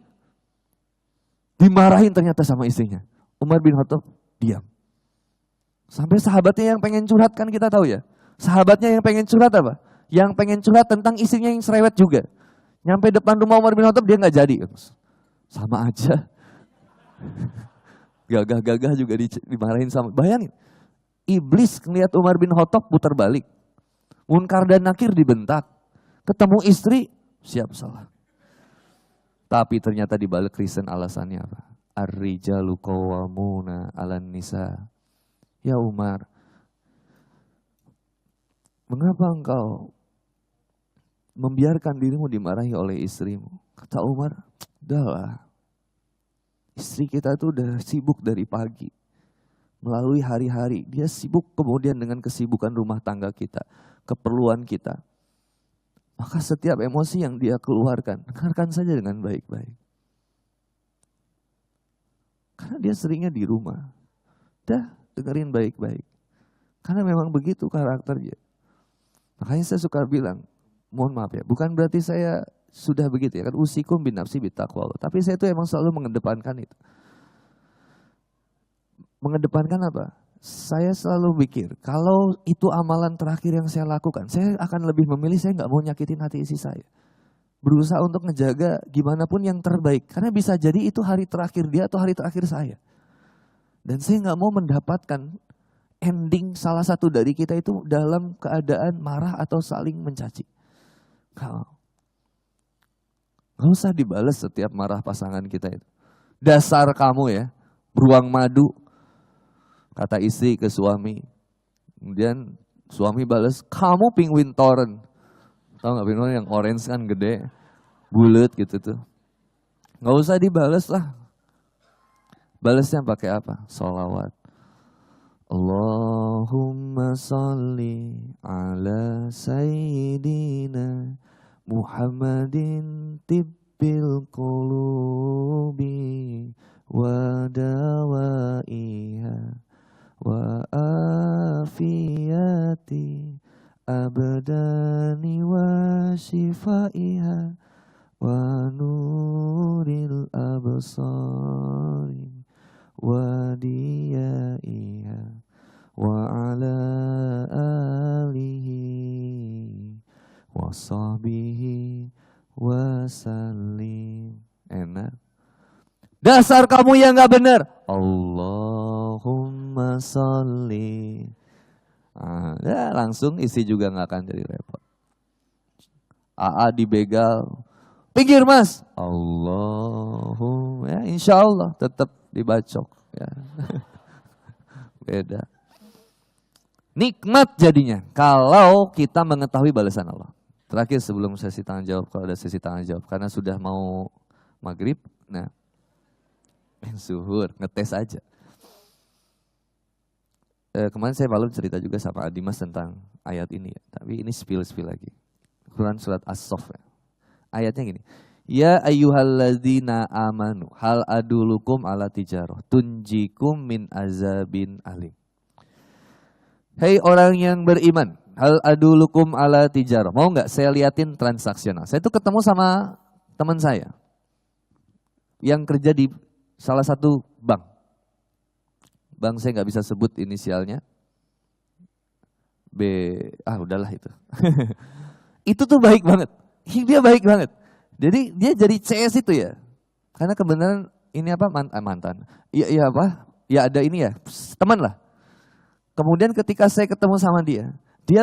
dimarahin ternyata sama istrinya. Umar bin Khattab diam. Sampai sahabatnya yang pengen curhat, kan kita tahu ya. Sahabatnya yang pengen curhat apa? Yang pengen curhat tentang istrinya yang cerewet juga. Nyampe depan rumah Umar bin Khattab dia nggak jadi. Sama aja. Gagah-gagah juga dimarahin sama. Bayangin, iblis ngelihat Umar bin Khattab putar balik. Munkar dan nakir dibentak. Ketemu istri, siap salah. Tapi ternyata di balik reason alasannya apa? Ar-rijalu qawwamuna 'alan nisa. Ya Umar, mengapa engkau membiarkan dirimu dimarahi oleh istrimu? Kata Umar, udahlah. Istri kita tuh udah sibuk dari pagi. Melalui hari-hari. Dia sibuk kemudian dengan kesibukan rumah tangga kita. Keperluan kita. Maka setiap emosi yang dia keluarkan, dengarkan saja dengan baik-baik. Karena dia seringnya di rumah. Dah, dengerin baik-baik. Karena memang begitu karakternya. Makanya saya suka bilang, mohon maaf ya, bukan berarti saya sudah begitu ya kan, usikum bin nafsi bittaqwa. Tapi saya itu emang selalu mengedepankan itu. Mengedepankan apa? Saya selalu pikir, kalau itu amalan terakhir yang saya lakukan, saya akan lebih memilih saya nggak mau nyakitin hati istri saya. Berusaha untuk ngejaga gimana pun yang terbaik. Karena bisa jadi itu hari terakhir dia atau hari terakhir saya. Dan saya nggak mau mendapatkan ending salah satu dari kita itu dalam keadaan marah atau saling mencaci. Gak usah dibalas setiap marah pasangan kita itu. Dasar kamu ya, beruang madu, kata istri ke suami. Kemudian suami balas, kamu penguin toren. Tahu gak penguin yang orange kan gede, bulat gitu tuh. Gak usah dibalas lah. Balasnya pakai apa? Sholawat. Allahumma salli ala sayyidina Muhammadin tibbil qulubi wa dawaiha wa afiyati abdani wa shifaiha wa nuril absari wa diyaiha wa ala alihi wa sahbihi wa sallim. Enak. Dasar kamu yang gak benar. Allahumma sholli. Ya langsung isi juga gak akan jadi repot. AA dibegal. Pinggir mas. Allahumma. Ya insya Allah tetap dibacok. Ya. Beda. Nikmat jadinya kalau kita mengetahui balasan Allah. Terakhir sebelum sesi tanya jawab, kalau ada sesi tanya jawab, karena sudah mau maghrib, nah zuhur, ngetes aja. Kemarin saya malam cerita juga sama Adimas tentang ayat ini, ya. Tapi ini spill lagi. Quran surat As-Saff. Ya. Ayatnya gini, ya ayyuhalladzina amanu, hal adulukum ala tijarah, tunjikum min azabin alim. Hei orang yang beriman, hal adulukum ala tijarah. Mau nggak saya liatin transaksional? Saya tuh ketemu sama teman saya yang kerja di salah satu bank. Bank saya nggak bisa sebut inisialnya. Udahlah itu. Itu tuh baik banget. Dia baik banget. Jadi dia jadi CS itu ya. Karena kebenaran ini apa mantan. Iya apa? Ya ada ini ya, teman lah. Kemudian ketika saya ketemu sama dia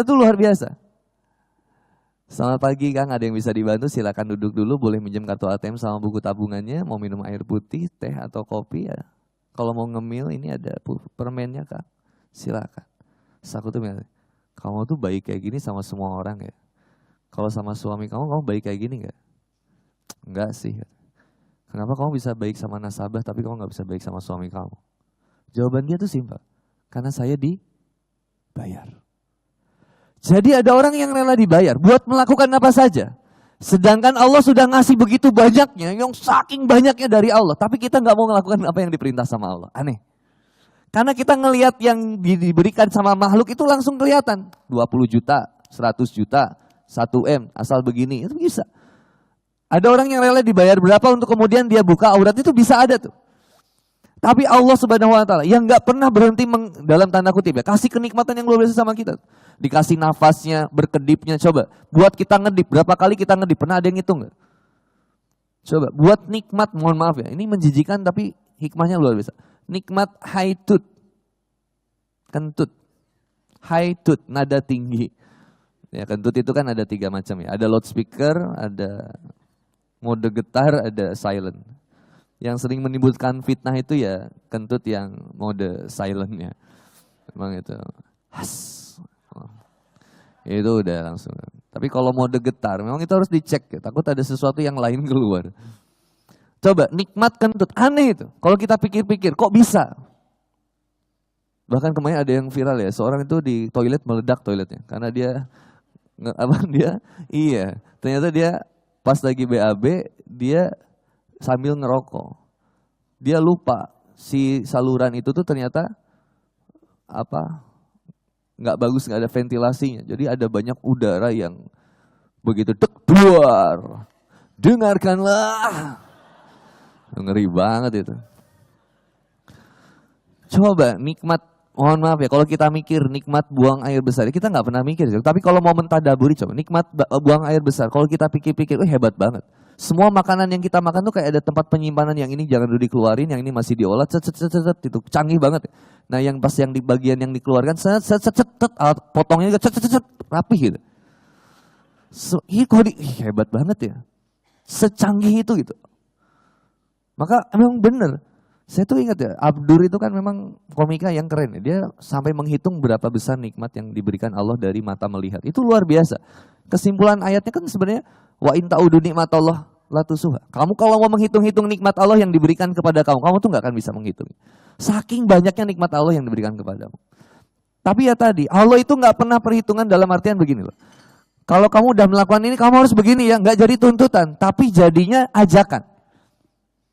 tuh luar biasa. Selamat pagi Kang, ada yang bisa dibantu? Silakan duduk dulu, boleh minjem kartu ATM sama buku tabungannya, mau minum air putih, teh atau kopi ya. Kalau mau ngemil ini ada permennya Kang, silakan. Terus aku tuh bilang, kamu tuh baik kayak gini sama semua orang ya. Kalau sama suami kamu baik kayak gini gak? Enggak sih. Kenapa kamu bisa baik sama nasabah tapi kamu gak bisa baik sama suami kamu? Jawaban dia tuh simpel. Karena saya dibayar. Jadi ada orang yang rela dibayar buat melakukan apa saja. Sedangkan Allah sudah ngasih begitu banyaknya, yang saking banyaknya dari Allah. Tapi kita gak mau melakukan apa yang diperintah sama Allah. Aneh. Karena kita ngelihat yang diberikan sama makhluk itu langsung kelihatan. 20 juta, 100 juta, 1M, asal begini, itu bisa. Ada orang yang rela dibayar berapa untuk kemudian dia buka aurat, itu bisa ada tuh. Tapi Allah Subhanahu wa taala yang nggak pernah berhenti dalam tanda kutip ya, kasih kenikmatan yang luar biasa sama kita. Dikasih nafasnya, berkedipnya, coba buat kita ngedip, berapa kali kita ngedip, pernah ada yang ngitung nggak? Coba buat nikmat, mohon maaf ya, ini menjijikan tapi hikmahnya luar biasa. Nikmat high tooth, kentut, high tooth, nada tinggi. Ya kentut itu kan ada 3 macam ya, ada loudspeaker, ada mode getar, ada silent. Yang sering menimbulkan fitnah itu ya kentut yang mode silentnya. Memang itu. Itu udah langsung. Tapi kalau mode getar, memang itu harus dicek ya. Takut ada sesuatu yang lain keluar. Coba nikmat kentut, aneh itu. Kalau kita pikir-pikir, kok bisa? Bahkan kemarin ada yang viral ya, seorang itu di toilet meledak toiletnya. Karena dia, ternyata dia pas lagi BAB, dia sambil ngerokok. Dia lupa si saluran itu tuh ternyata nggak bagus, nggak ada ventilasinya. Jadi ada banyak udara yang begitu duar. Dengarkanlah. Ngeri banget itu. Coba nikmat, mohon maaf ya, kalau kita mikir nikmat buang air besar, kita nggak pernah mikir. Tapi kalau mau mentadaburi, coba nikmat buang air besar, kalau kita pikir-pikir, hebat banget. Semua makanan yang kita makan tuh kayak ada tempat penyimpanan, yang ini jangan dulu dikeluarin, yang ini masih diolah, itu canggih banget. Nah yang pas yang di bagian yang dikeluarkan, alat potongnya juga rapi gitu. Hebat banget ya, secanggih itu gitu. Maka memang benar. Saya tuh ingat ya, Abdur itu kan memang komika yang keren ya. Dia sampai menghitung berapa besar nikmat yang diberikan Allah dari mata melihat. Itu luar biasa. Kesimpulan ayatnya kan sebenarnya wa in ta'udu nikmatallah la tusuha. Kamu kalau mau menghitung-hitung nikmat Allah yang diberikan kepada kamu, kamu tuh nggak akan bisa menghitung. Saking banyaknya nikmat Allah yang diberikan kepadamu. Tapi ya tadi, Allah itu nggak pernah perhitungan dalam artian begini loh. Kalau kamu udah melakukan ini, kamu harus begini ya, nggak jadi tuntutan, tapi jadinya ajakan.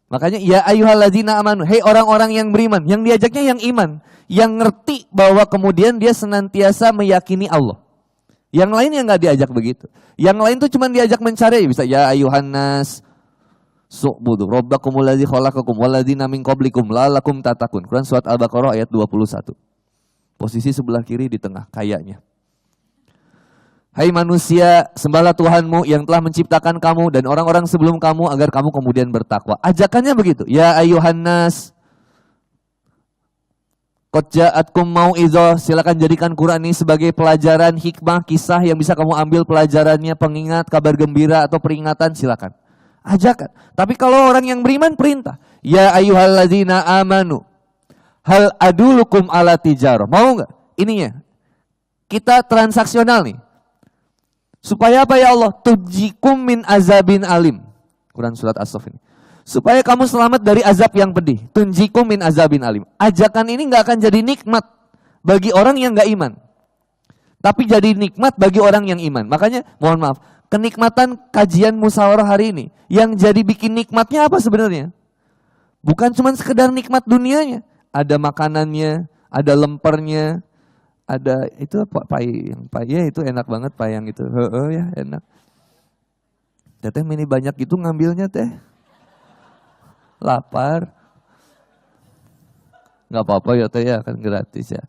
Makanya ya ayyuhalladzina amanu, hei orang-orang yang beriman, yang diajaknya yang iman, yang ngerti bahwa kemudian dia senantiasa meyakini Allah. Yang lain yang nggak diajak begitu. Yang lain tuh cuma diajak mencari, bisa ya ayyuhannas su'budu rabbakumul ladzi khalaqakum walladzina min qablikum la'allakum tattaqun. Quran surat Al-Baqarah ayat 21. Posisi sebelah kiri di tengah kayaknya. Hai manusia, sembahlah Tuhanmu yang telah menciptakan kamu dan orang-orang sebelum kamu agar kamu kemudian bertakwa. Ajakannya begitu. Ya ayyuhannas qad ja'atkum mau'izah. Silakan jadikan Quran ini sebagai pelajaran, hikmah, kisah yang bisa kamu ambil pelajarannya, pengingat, kabar gembira atau peringatan, silakan. Ajakan. Tapi kalau orang yang beriman perintah. Ya ayyuhalladzina amanu hal adulukum ala tijarah. Mau enggak? Ininya. Kita transaksional nih. Supaya apa ya Allah? Tujikum min azabin alim. Quran surat As-Saff ini. Supaya kamu selamat dari azab yang pedih. Tunjikum min azabin alim. Ajakan ini nggak akan jadi nikmat bagi orang yang nggak iman. Tapi jadi nikmat bagi orang yang iman. Makanya mohon maaf, kenikmatan kajian musyawarah hari ini, yang jadi bikin nikmatnya apa sebenarnya? Bukan cuma sekedar nikmat dunianya. Ada makanannya, ada lempernya, ada itu pai yang pai ya itu enak banget pai yang itu. Ya enak. Teteh mini banyak itu ngambilnya teh. Lapar. Nggak apa-apa ya teh ya, kan gratis ya.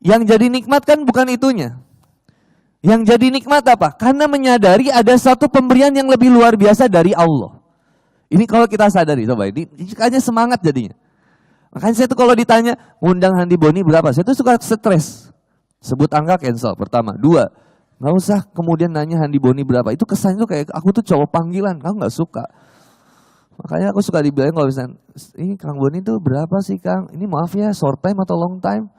Yang jadi nikmat kan bukan itunya. Yang jadi nikmat apa? Karena menyadari ada satu pemberian yang lebih luar biasa dari Allah. Ini kalau kita sadari, coba ini kayaknya semangat jadinya. Makanya saya tuh kalau ditanya, undang Handi Boni berapa? Saya tuh suka stres. Sebut angka cancel, pertama. 2, nggak usah kemudian nanya Handi Boni berapa. Itu kesannya tuh kayak aku tuh cowok panggilan, kamu nggak suka. Makanya aku suka dibilang kalau misalnya, ini Kang Boni tuh berapa sih Kang? Ini maaf ya, short time atau long time?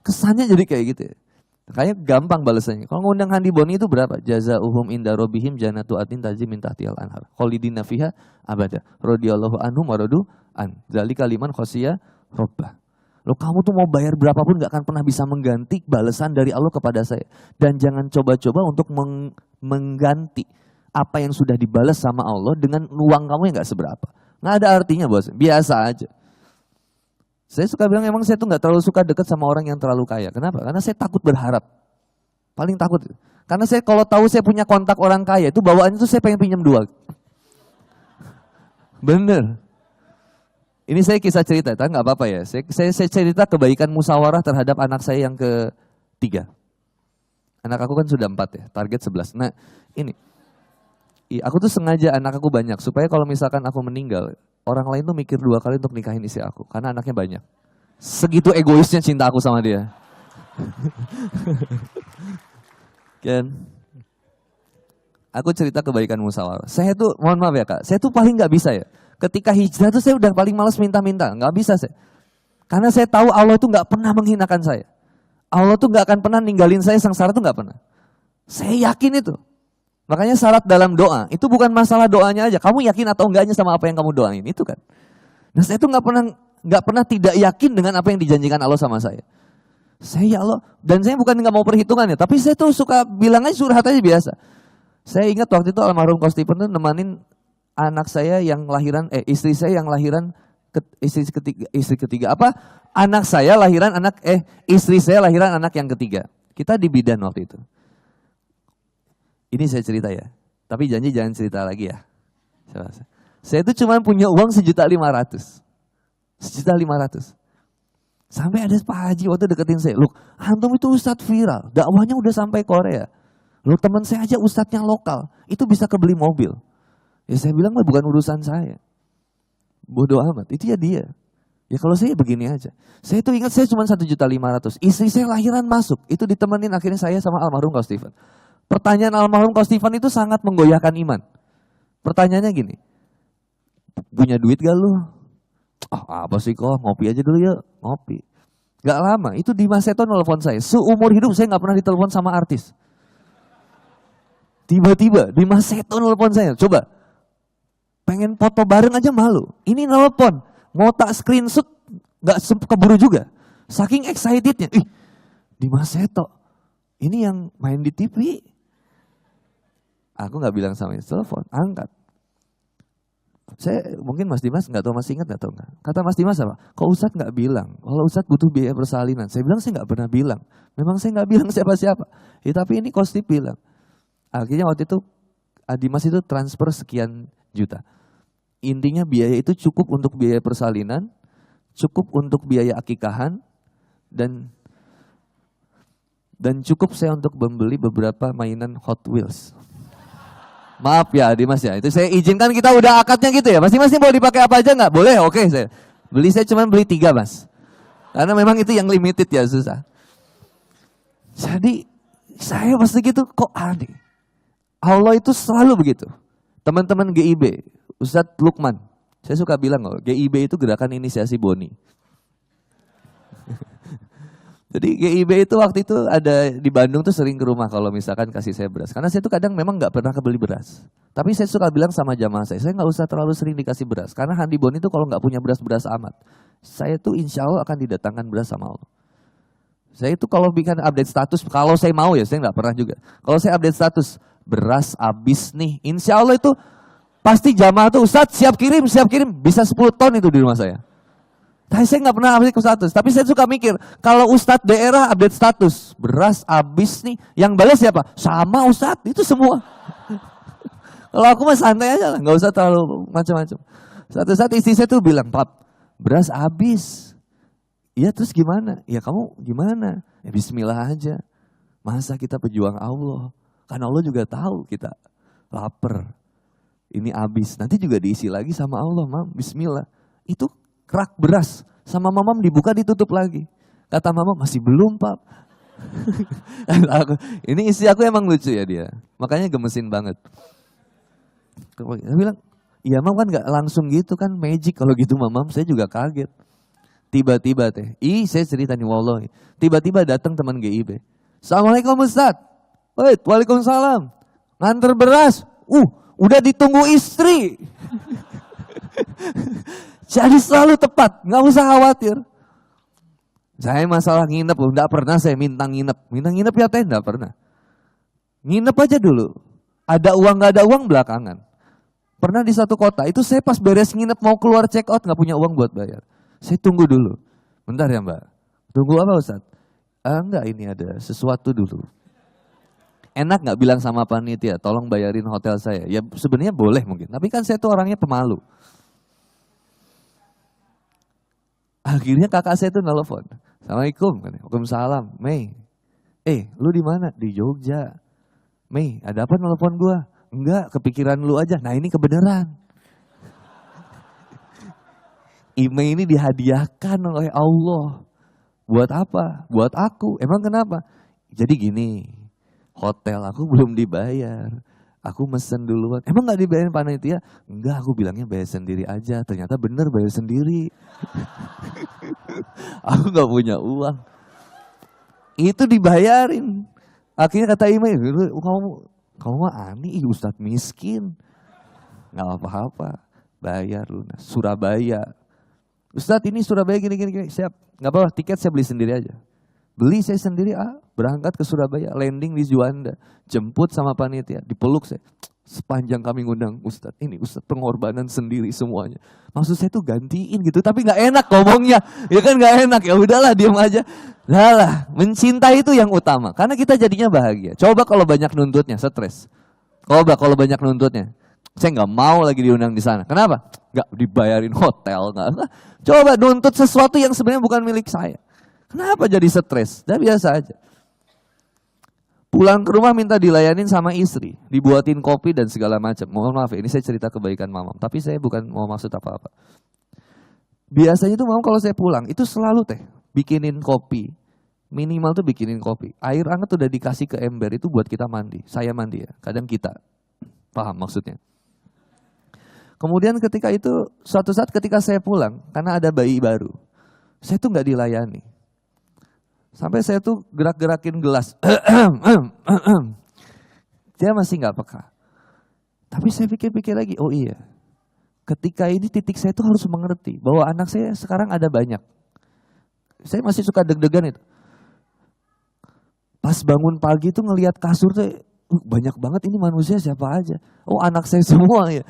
Kesannya jadi kayak gitu ya. Makanya gampang balasannya. Kalau ngundang Handi Boni itu berapa? Jazaohum inda rabbihim jannatu adnin tajri min tahtihal anhar. Khalidina fiha abada. Radhiyallahu anhum wa radu an. Dzalika liman khasyiya rabbah. Loh kamu tuh mau bayar berapapun gak akan pernah bisa mengganti balasan dari Allah kepada saya. Dan jangan coba-coba untuk mengganti apa yang sudah dibalas sama Allah dengan uang kamu yang gak seberapa. Gak ada artinya bos, biasa aja. Saya suka bilang emang saya tuh gak terlalu suka dekat sama orang yang terlalu kaya. Kenapa? Karena saya takut berharap. Paling takut. Karena saya kalau tahu saya punya kontak orang kaya, itu bawaannya tuh saya pengen pinjam 2. Bener. Ini saya kisah cerita, tapi nggak apa-apa ya. Saya cerita kebaikan musyawarah terhadap anak saya yang ketiga. Anak aku kan sudah 4 ya, target 11. Nah ini, aku tuh sengaja anak aku banyak, supaya kalau misalkan aku meninggal, orang lain tuh mikir 2 kali untuk nikahin istri aku. Karena anaknya banyak. Segitu egoisnya cinta aku sama dia. Kan? Aku cerita kebaikan musyawarah. Saya tuh, mohon maaf ya kak, saya tuh paling nggak bisa ya. Ketika hijrah tuh saya udah paling malas minta-minta, nggak bisa saya. Karena saya tahu Allah tuh nggak pernah menghinakan saya. Allah tuh nggak akan pernah ninggalin saya sengsara tuh nggak pernah. Saya yakin itu. Makanya syarat dalam doa itu bukan masalah doanya aja. Kamu yakin atau enggaknya sama apa yang kamu doain itu kan. Nah saya tuh nggak pernah tidak yakin dengan apa yang dijanjikan Allah sama saya. Saya ya Allah, dan saya bukan nggak mau perhitungannya, tapi saya tuh suka bilang aja curhat aja biasa. Saya ingat waktu itu almarhum Coach Stephen tuh nemanin anak saya yang lahiran, istri saya yang lahiran, istri ketiga apa? Anak saya lahiran istri saya lahiran anak yang ketiga. Kita di bidan waktu itu. Ini saya cerita ya, tapi janji jangan cerita lagi ya. Saya itu cuma punya uang 1.500.000. 1.500.000. Sampai ada Pak Haji waktu deketin saya, loh antum itu ustadz viral, dakwahnya udah sampai Korea. Loh teman saya aja ustadznya lokal, itu bisa kebeli mobil. Ya saya bilang bukan urusan saya. Bodoh amat, itu ya dia. Ya kalau saya begini aja. Saya tuh ingat saya cuma 1.500.000. Istri saya lahiran masuk, itu ditemenin akhirnya saya sama almarhum Coach Stephen. Pertanyaan almarhum Coach Stephen itu sangat menggoyahkan iman. Pertanyaannya gini, punya duit gak lu? Apa sih kok, ngopi aja dulu ya, ngopi. Gak lama, itu Dimas Seto nelfon saya. Seumur hidup saya gak pernah ditelepon sama artis. Tiba-tiba Dimas Seto nelfon saya, coba. Pengen foto bareng aja malu. Ini nelfon, mau tak screenshot gak keburu juga. Saking excitednya, Dimas Seto, ini yang main di TV. Aku gak bilang sama dia, telepon, angkat. Saya mungkin Mas Dimas nggak tahu, masih ingat nggak tahu nggak? Kata Mas Dimas apa? Kok Ustadz nggak bilang? Kalau Ustadz butuh biaya persalinan, saya bilang saya nggak pernah bilang. Memang saya nggak bilang siapa-siapa. Ya, tapi ini Coach Steve bilang. Akhirnya waktu itu Dimas itu transfer sekian juta. Intinya biaya itu cukup untuk biaya persalinan, cukup untuk biaya akikahan, dan cukup saya untuk membeli beberapa mainan Hot Wheels. Maaf ya Dimas ya, itu saya izinkan, kita udah akadnya gitu ya. Masing-masing mau dipakai apa aja nggak? Boleh, oke saya. Saya cuma beli 3 mas. Karena memang itu yang limited ya, susah. Jadi saya pasti gitu, kok aneh. Allah itu selalu begitu. Teman-teman GIB, Ustadz Lukman, saya suka bilang loh, GIB itu gerakan inisiasi Boni. Jadi GIB itu waktu itu ada di Bandung tuh sering ke rumah kalau misalkan kasih saya beras. Karena saya tuh kadang memang nggak pernah kebeli beras. Tapi saya suka bilang sama jamaah saya nggak usah terlalu sering dikasih beras. Karena Handi Boni itu kalau nggak punya beras-beras amat. Saya tuh insya Allah akan didatangkan beras sama Allah. Saya itu kalau bikin update status, kalau saya mau ya, saya nggak pernah juga. Kalau saya update status, beras habis nih. Insya Allah itu pasti jamaah tuh, Ustadz siap kirim, bisa 10 ton itu di rumah saya. Tapi saya nggak pernah update status. Tapi saya suka mikir, kalau Ustadz daerah update status, beras habis nih, yang balas siapa? Sama Ustadz, itu semua. Kalau aku mah santai aja lah, nggak usah terlalu macam-macam. Satu saat istri saya tuh bilang, Pap, beras habis. Iya terus gimana? Ya kamu gimana? Ya bismillah aja. Masa kita pejuang Allah? Karena Allah juga tahu kita lapar. Ini habis, nanti juga diisi lagi sama Allah, Mam, bismillah. Itu kerak beras sama mamam dibuka ditutup lagi. Kata mamam masih belum Pak. Ini istri aku emang lucu ya dia. Makanya gemesin banget. Dia bilang, iya mam kan gak langsung gitu kan, magic kalau gitu mamam. Saya juga kaget. Tiba-tiba saya cerita nih wallahi. Tiba-tiba datang teman GIB. Assalamualaikum Ustadz. Waalaikumsalam. Nganter beras. Udah ditunggu istri. Jadi selalu tepat, nggak usah khawatir. Saya masalah nginep, nggak pernah saya minta nginep. Minta nginep ya nggak pernah. Nginep aja dulu. Ada uang nggak ada uang belakangan. Pernah di satu kota, itu saya pas beres nginep mau keluar check out nggak punya uang buat bayar. Saya tunggu dulu. Bentar ya Mbak. Tunggu apa Ustadz? Enggak, ini ada sesuatu dulu. Enak nggak bilang sama panitia, tolong bayarin hotel saya? Ya sebenarnya boleh mungkin, tapi kan saya tuh orangnya pemalu. Akhirnya kakak saya tuh nelfon, Assalamualaikum, Waalaikumsalam, Mei, lu di mana? Di Jogja. Mei, ada apa nelfon gua? Enggak, kepikiran lu aja. Nah ini kebenaran. Email ini dihadiahkan oleh Allah. Buat apa? Buat aku. Emang kenapa? Jadi gini, hotel aku belum dibayar. Aku mesen duluan. Emang gak dibayarin panitia? Enggak, aku bilangnya bayar sendiri aja. Ternyata bener bayar sendiri. Aku gak punya uang. Itu dibayarin. Akhirnya kata email, kamu mah aneh, Ustadz miskin. Gak apa-apa, bayar lunas. Surabaya. Ustadz ini Surabaya gini, siap. Gak apa-apa, tiket saya beli sendiri aja. Beli saya sendiri, berangkat ke Surabaya, landing di Juanda. Jemput sama panitia, dipeluk saya. Sepanjang kami ngundang Ustadz, ini Ustadz pengorbanan sendiri semuanya. Maksud saya tuh gantiin gitu, tapi gak enak ngomongnya. Ya kan gak enak, ya udahlah diam aja. Lah, mencintai itu yang utama. Karena kita jadinya bahagia. Coba kalau banyak nuntutnya, stres. Coba kalau banyak nuntutnya. Saya nggak mau lagi diundang di sana. Kenapa? Nggak dibayarin hotel. Nggak. Coba nuntut sesuatu yang sebenarnya bukan milik saya. Kenapa jadi stres? Udah biasa aja. Pulang ke rumah minta dilayanin sama istri. Dibuatin kopi dan segala macam. Mohon maaf ya, ini saya cerita kebaikan mamam. Tapi saya bukan mau maksud apa-apa. Biasanya tuh mamam kalau saya pulang, itu selalu bikinin kopi. Minimal tuh bikinin kopi. Air hangat udah dikasih ke ember itu buat kita mandi. Saya mandi ya, kadang kita. Paham maksudnya? Kemudian ketika itu, suatu saat ketika saya pulang, karena ada bayi baru. Saya tuh gak dilayani. Sampai saya tuh gerak-gerakin gelas. Dia masih gak peka. Tapi saya pikir-pikir lagi, oh iya. Ketika ini titik saya tuh harus mengerti bahwa anak saya sekarang ada banyak. Saya masih suka deg-degan itu. Pas bangun pagi tuh ngelihat kasur tuh banyak banget, ini manusia siapa aja. Oh anak saya semua ya.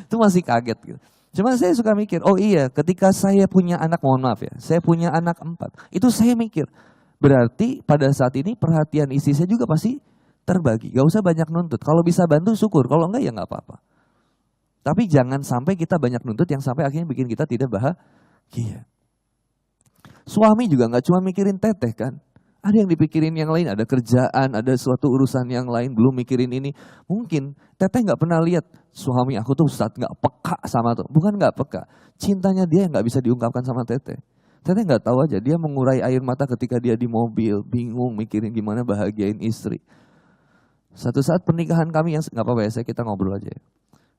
Itu masih kaget gitu. Cuma saya suka mikir, oh iya ketika saya punya anak, mohon maaf ya, saya punya anak 4. Itu saya mikir, berarti pada saat ini perhatian istri saya juga pasti terbagi. Gak usah banyak nuntut, kalau bisa bantu syukur, kalau enggak ya gak apa-apa. Tapi jangan sampai kita banyak nuntut yang sampai akhirnya bikin kita tidak bahagia. Suami juga gak cuma mikirin teteh kan. Ada yang dipikirin yang lain, ada kerjaan, ada suatu urusan yang lain, belum mikirin ini. Mungkin teteh gak pernah lihat, suami aku tuh saat gak peka sama tuh. Bukan gak peka, cintanya dia yang gak bisa diungkapkan sama teteh. Teteh gak tahu aja, dia mengurai air mata ketika dia di mobil, bingung mikirin gimana bahagiain istri. Suatu saat pernikahan kami yang, gak apa-apa ya, kita ngobrol aja ya.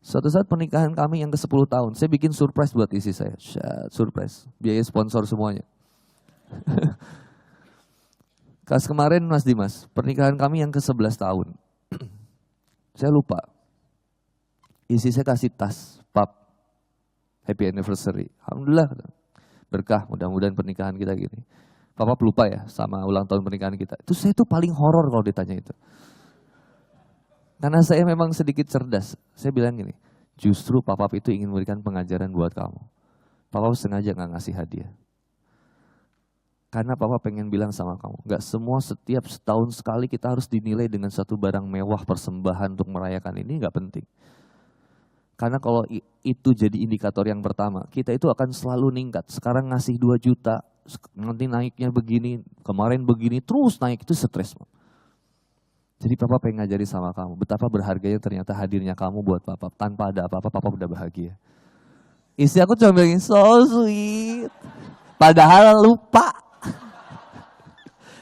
Suatu saat pernikahan kami yang ke 10 tahun, saya bikin surprise buat istri saya. Surprise, biaya sponsor semuanya. Kas kemarin Mas Dimas, pernikahan kami yang ke 11 tahun. Saya lupa. Istri saya kasih tas, pap, happy anniversary. Alhamdulillah, berkah, mudah-mudahan pernikahan kita gini. Papa lupa ya sama ulang tahun pernikahan kita. Itu saya tuh paling horor kalau ditanya itu. Karena saya memang sedikit cerdas. Saya bilang gini, justru papa itu ingin memberikan pengajaran buat kamu. Papa sengaja gak ngasih hadiah. Karena papa pengen bilang sama kamu, gak semua setiap setahun sekali kita harus dinilai dengan satu barang mewah persembahan untuk merayakan ini, gak penting. Karena kalau itu jadi indikator yang pertama, kita itu akan selalu ningkat. Sekarang ngasih 2 juta, nanti naiknya begini, kemarin begini, terus naik, itu stres. Jadi papa pengen ngajari sama kamu, betapa berharganya ternyata hadirnya kamu buat papa. Tanpa ada apa-apa, papa udah bahagia. Istri aku cuma bilang, so sweet. Padahal lupa.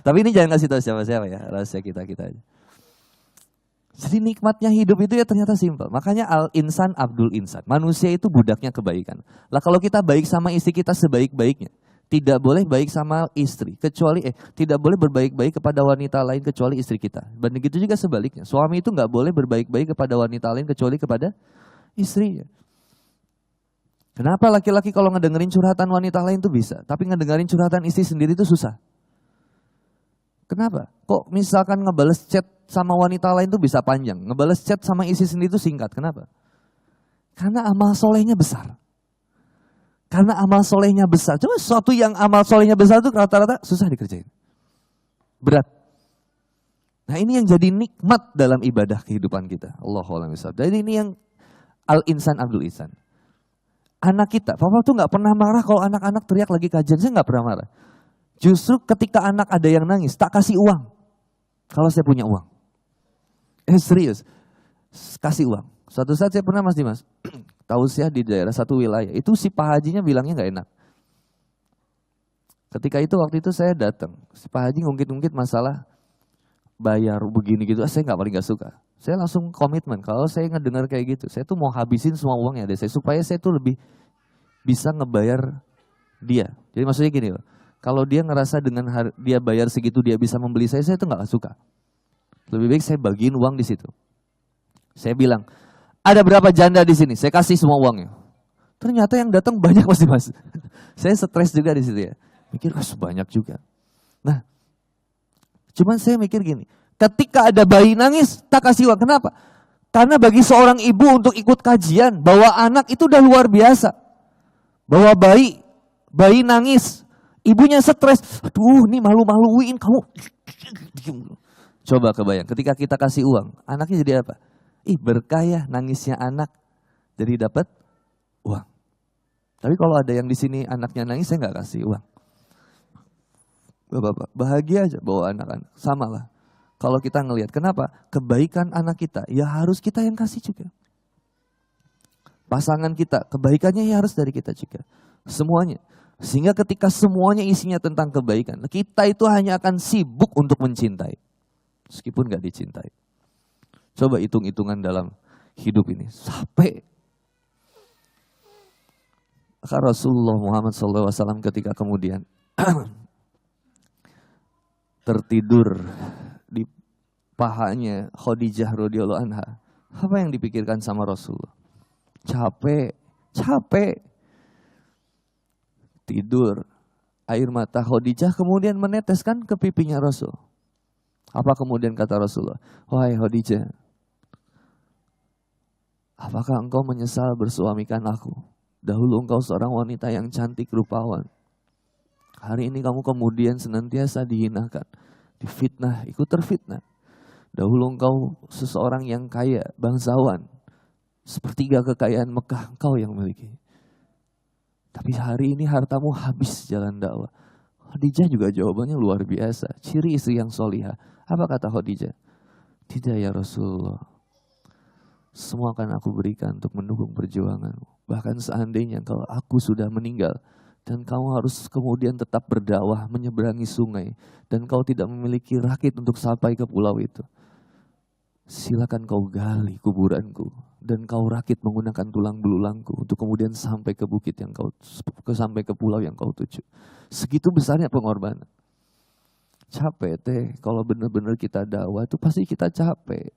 Tapi ini jangan kasih tahu siapa-siapa ya, rahasia kita aja. Jadi nikmatnya hidup itu ya ternyata simpel. Makanya al-insan abdul insan. Manusia itu budaknya kebaikan. Lah kalau kita baik sama istri kita sebaik-baiknya, tidak boleh baik sama istri, kecuali tidak boleh berbaik-baik kepada wanita lain kecuali istri kita. Dan begitu juga sebaliknya. Suami itu nggak boleh berbaik-baik kepada wanita lain kecuali kepada istrinya. Kenapa laki-laki kalau ngedengerin curhatan wanita lain itu bisa, tapi ngedengerin curhatan istri sendiri itu susah? Kenapa? Kok misalkan ngebales chat sama wanita lain itu bisa panjang, ngebales chat sama istri sendiri itu singkat? Kenapa? Karena amal solehnya besar. Karena amal solehnya besar. Cuma sesuatu yang amal solehnya besar itu rata-rata susah dikerjain. Berat. Nah ini yang jadi nikmat dalam ibadah kehidupan kita. Allahu a'lam bishawab. Dan ini yang Al-Insan Abdul Ihsan. Anak kita, papa tuh nggak pernah marah kalau anak-anak teriak lagi kajian, saya nggak pernah marah. Justru ketika anak ada yang nangis, tak kasih uang. Kalau saya punya uang. Serius, kasih uang. Suatu saat saya pernah Mas Dimas, tausiah di daerah satu wilayah, itu si Pak Hajinya bilangnya nggak enak. Ketika itu waktu itu saya datang, si Pak Haji ngungkit-ngungkit masalah bayar begini gitu, saya paling nggak suka. Saya langsung komitmen, kalau saya ngedengar kayak gitu, saya tuh mau habisin semua uangnya ada saya, supaya saya tuh lebih bisa ngebayar dia. Jadi maksudnya gini loh, kalau dia ngerasa dengan dia bayar segitu dia bisa membeli saya tuh nggak suka. Lebih baik saya bagiin uang di situ. Saya bilang, ada berapa janda di sini? Saya kasih semua uangnya. Ternyata yang datang banyak Mas. Saya stres juga di situ ya. Mikir, sebanyak juga. Nah, cuman saya mikir gini, ketika ada bayi nangis, tak kasih uang. Kenapa? Karena bagi seorang ibu untuk ikut kajian, bawa anak itu udah luar biasa. Bawa bayi nangis, ibunya stres. Aduh, ini malu-maluin kamu. Coba kebayang, ketika kita kasih uang, anaknya jadi apa? Berkah ya nangisnya anak, jadi dapat uang. Tapi kalau ada yang di sini anaknya nangis, saya nggak kasih uang. Bapak, bahagia aja bawa anak-anak, sama lah. Kalau kita ngelihat, kenapa? Kebaikan anak kita, ya harus kita yang kasih juga. Pasangan kita, kebaikannya ya harus dari kita juga. Semuanya. Sehingga ketika semuanya isinya tentang kebaikan, kita itu hanya akan sibuk untuk mencintai. Meskipun gak dicintai. Coba hitung-hitungan dalam hidup ini. Sampai Rasulullah Muhammad SAW ketika kemudian tertidur di pahanya Khadijah radhiyallahu anha. Apa yang dipikirkan sama Rasulullah? Capek. Tidur. Air mata Khadijah kemudian meneteskan ke pipinya Rasul. Apa kemudian kata Rasulullah? Wahai Khadijah, apakah engkau menyesal bersuamikan aku? Dahulu engkau seorang wanita yang cantik rupawan. Hari ini kamu kemudian senantiasa dihinakan, difitnah, ikut terfitnah. Dahulu engkau seseorang yang kaya, bangsawan. Sepertiga kekayaan Mekah engkau yang miliki. Tapi hari ini hartamu habis jalan dakwah. Khadijah juga jawabannya luar biasa. Ciri istri yang solihah. Apa kata Khadijah? Tidak ya Rasulullah. Semua akan aku berikan untuk mendukung perjuanganmu. Bahkan seandainya kalau aku sudah meninggal. Dan kamu harus kemudian tetap berdakwah menyeberangi sungai. Dan kau tidak memiliki rakit untuk sampai ke pulau itu. Silakan kau gali kuburanku. Dan kau rakit menggunakan tulang belulangku. Untuk kemudian sampai ke bukit yang sampai ke pulau yang kau tuju. Segitu besarnya pengorbanan. Capek teh, kalau benar-benar kita dakwah itu pasti kita capek.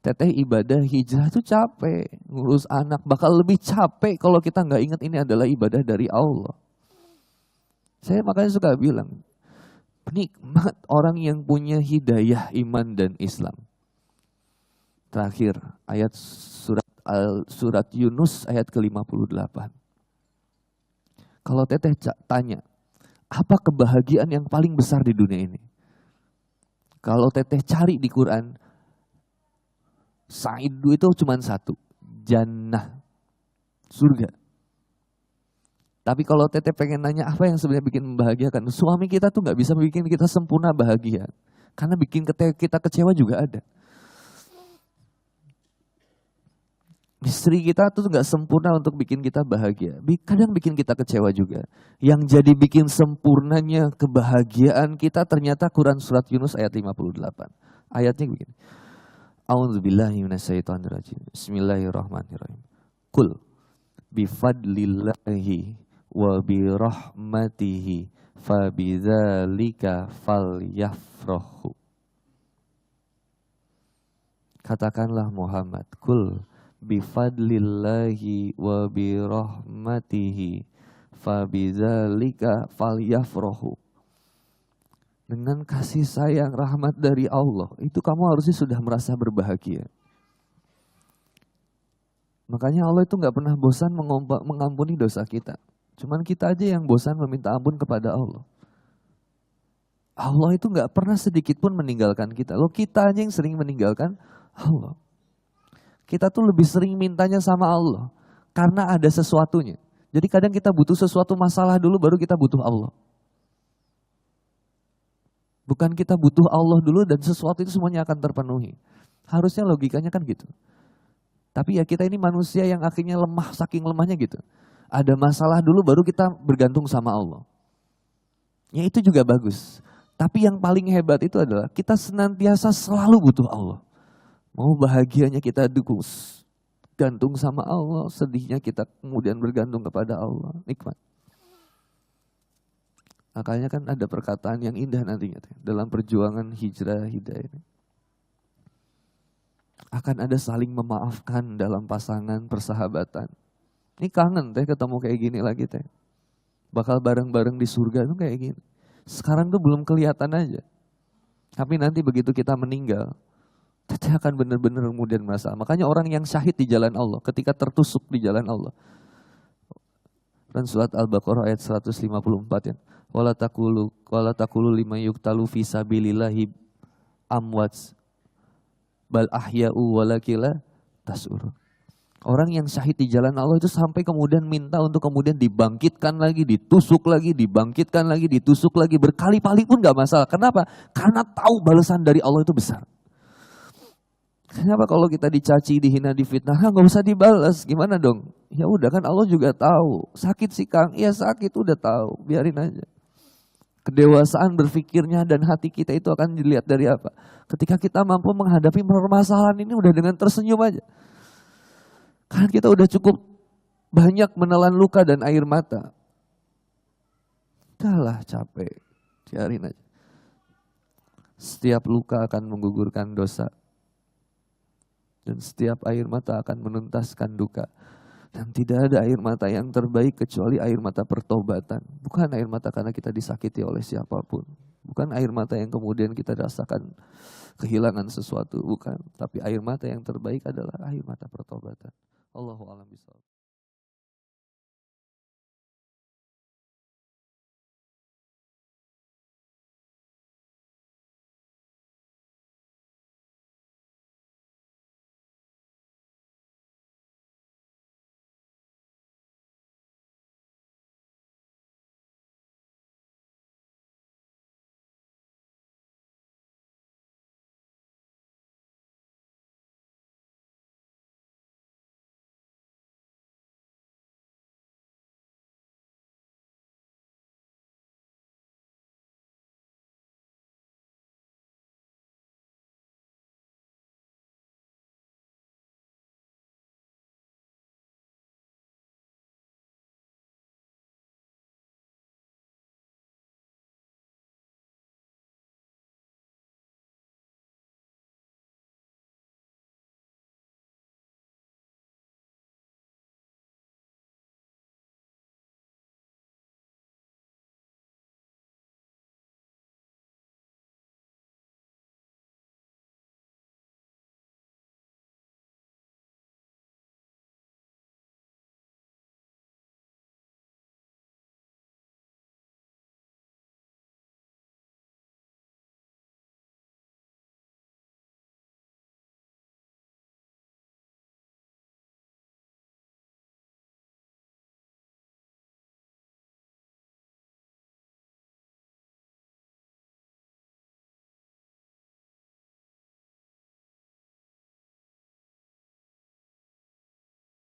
Teteh ibadah hijrah itu capek, ngurus anak bakal lebih capek kalau kita nggak ingat ini adalah ibadah dari Allah. Saya makanya suka bilang, nikmat orang yang punya hidayah iman dan Islam. Terakhir ayat surat Yunus ayat ke-58. Kalau teteh tanya, apa kebahagiaan yang paling besar di dunia ini? Kalau teteh cari di Quran, Sa'idu itu cuma satu, jannah, surga. Tapi kalau teteh pengen nanya apa yang sebenarnya bikin membahagiakan, suami kita tuh nggak bisa bikin kita sempurna bahagia, karena bikin kita kecewa juga ada. Istri kita tuh nggak sempurna untuk bikin kita bahagia, kadang bikin kita kecewa juga. Yang jadi bikin sempurnanya kebahagiaan kita ternyata Quran surat Yunus ayat 58. Ayatnya begini. A'udzubillahi minasyaitonirrajim. Bismillahirrahmanirrahim. Qul bifadlillahi wa birahmatihi fabidzalika falyafrahu. Katakanlah Muhammad, qul bifadlillahi wa birahmatihi fabidzalika falyafrahu. Dengan kasih sayang, rahmat dari Allah, itu kamu harusnya sudah merasa berbahagia. Makanya Allah itu gak pernah bosan mengampuni dosa kita. Cuman kita aja yang bosan meminta ampun kepada Allah. Allah itu nggak pernah sedikit pun meninggalkan kita. Loh kita aja yang sering meninggalkan Allah. Kita tuh lebih sering mintanya sama Allah. Karena ada sesuatunya. Jadi kadang kita butuh sesuatu masalah dulu baru kita butuh Allah. Bukan kita butuh Allah dulu dan sesuatu itu semuanya akan terpenuhi. Harusnya logikanya kan gitu. Tapi ya kita ini manusia yang akhirnya lemah, saking lemahnya gitu. Ada masalah dulu baru kita bergantung sama Allah. Ya itu juga bagus. Tapi yang paling hebat itu adalah kita senantiasa selalu butuh Allah. Mau bahagianya kita dukung, gantung sama Allah, sedihnya kita kemudian bergantung kepada Allah. Nikmat. Makanya kan ada perkataan yang indah nantinya dalam perjuangan hijrah hidayah ini. Akan ada saling memaafkan dalam pasangan persahabatan. Ini kangen teh ketemu kayak gini lagi teh. Bakal bareng-bareng di surga tuh kayak gini. Sekarang tuh belum kelihatan aja. Tapi nanti begitu kita meninggal, kita akan benar-benar kemudian merasa. Makanya orang yang syahid di jalan Allah, ketika tertusuk di jalan Allah. Dan surat Al-Baqarah ayat 154 ya. Wala taqulu lima yuqtalu fi sabilillahi amwats bal ahya'u walakila tas'urun. Orang yang syahid di jalan Allah itu sampai kemudian minta untuk kemudian dibangkitkan lagi, ditusuk lagi, dibangkitkan lagi, ditusuk lagi. Berkali-kali pun gak masalah. Kenapa? Karena tahu balasan dari Allah itu besar. Kenapa kalau kita dicaci, dihina, difitnah, gak usah dibalas. Gimana dong? Ya udah kan Allah juga tahu. Sakit sih Kang, iya sakit udah tahu. Biarin aja. Kedewasaan berpikirnya dan hati kita itu akan dilihat dari apa? Ketika kita mampu menghadapi permasalahan ini udah dengan tersenyum aja. Karena kita udah cukup banyak menelan luka dan air mata. Udahlah capek, biarin aja. Setiap luka akan menggugurkan dosa. Dan setiap air mata akan menuntaskan duka. Dan tidak ada air mata yang terbaik kecuali air mata pertobatan. Bukan air mata karena kita disakiti oleh siapapun. Bukan air mata yang kemudian kita rasakan kehilangan sesuatu. Bukan. Tapi air mata yang terbaik adalah air mata pertobatan. Allahu a'lam bishawab.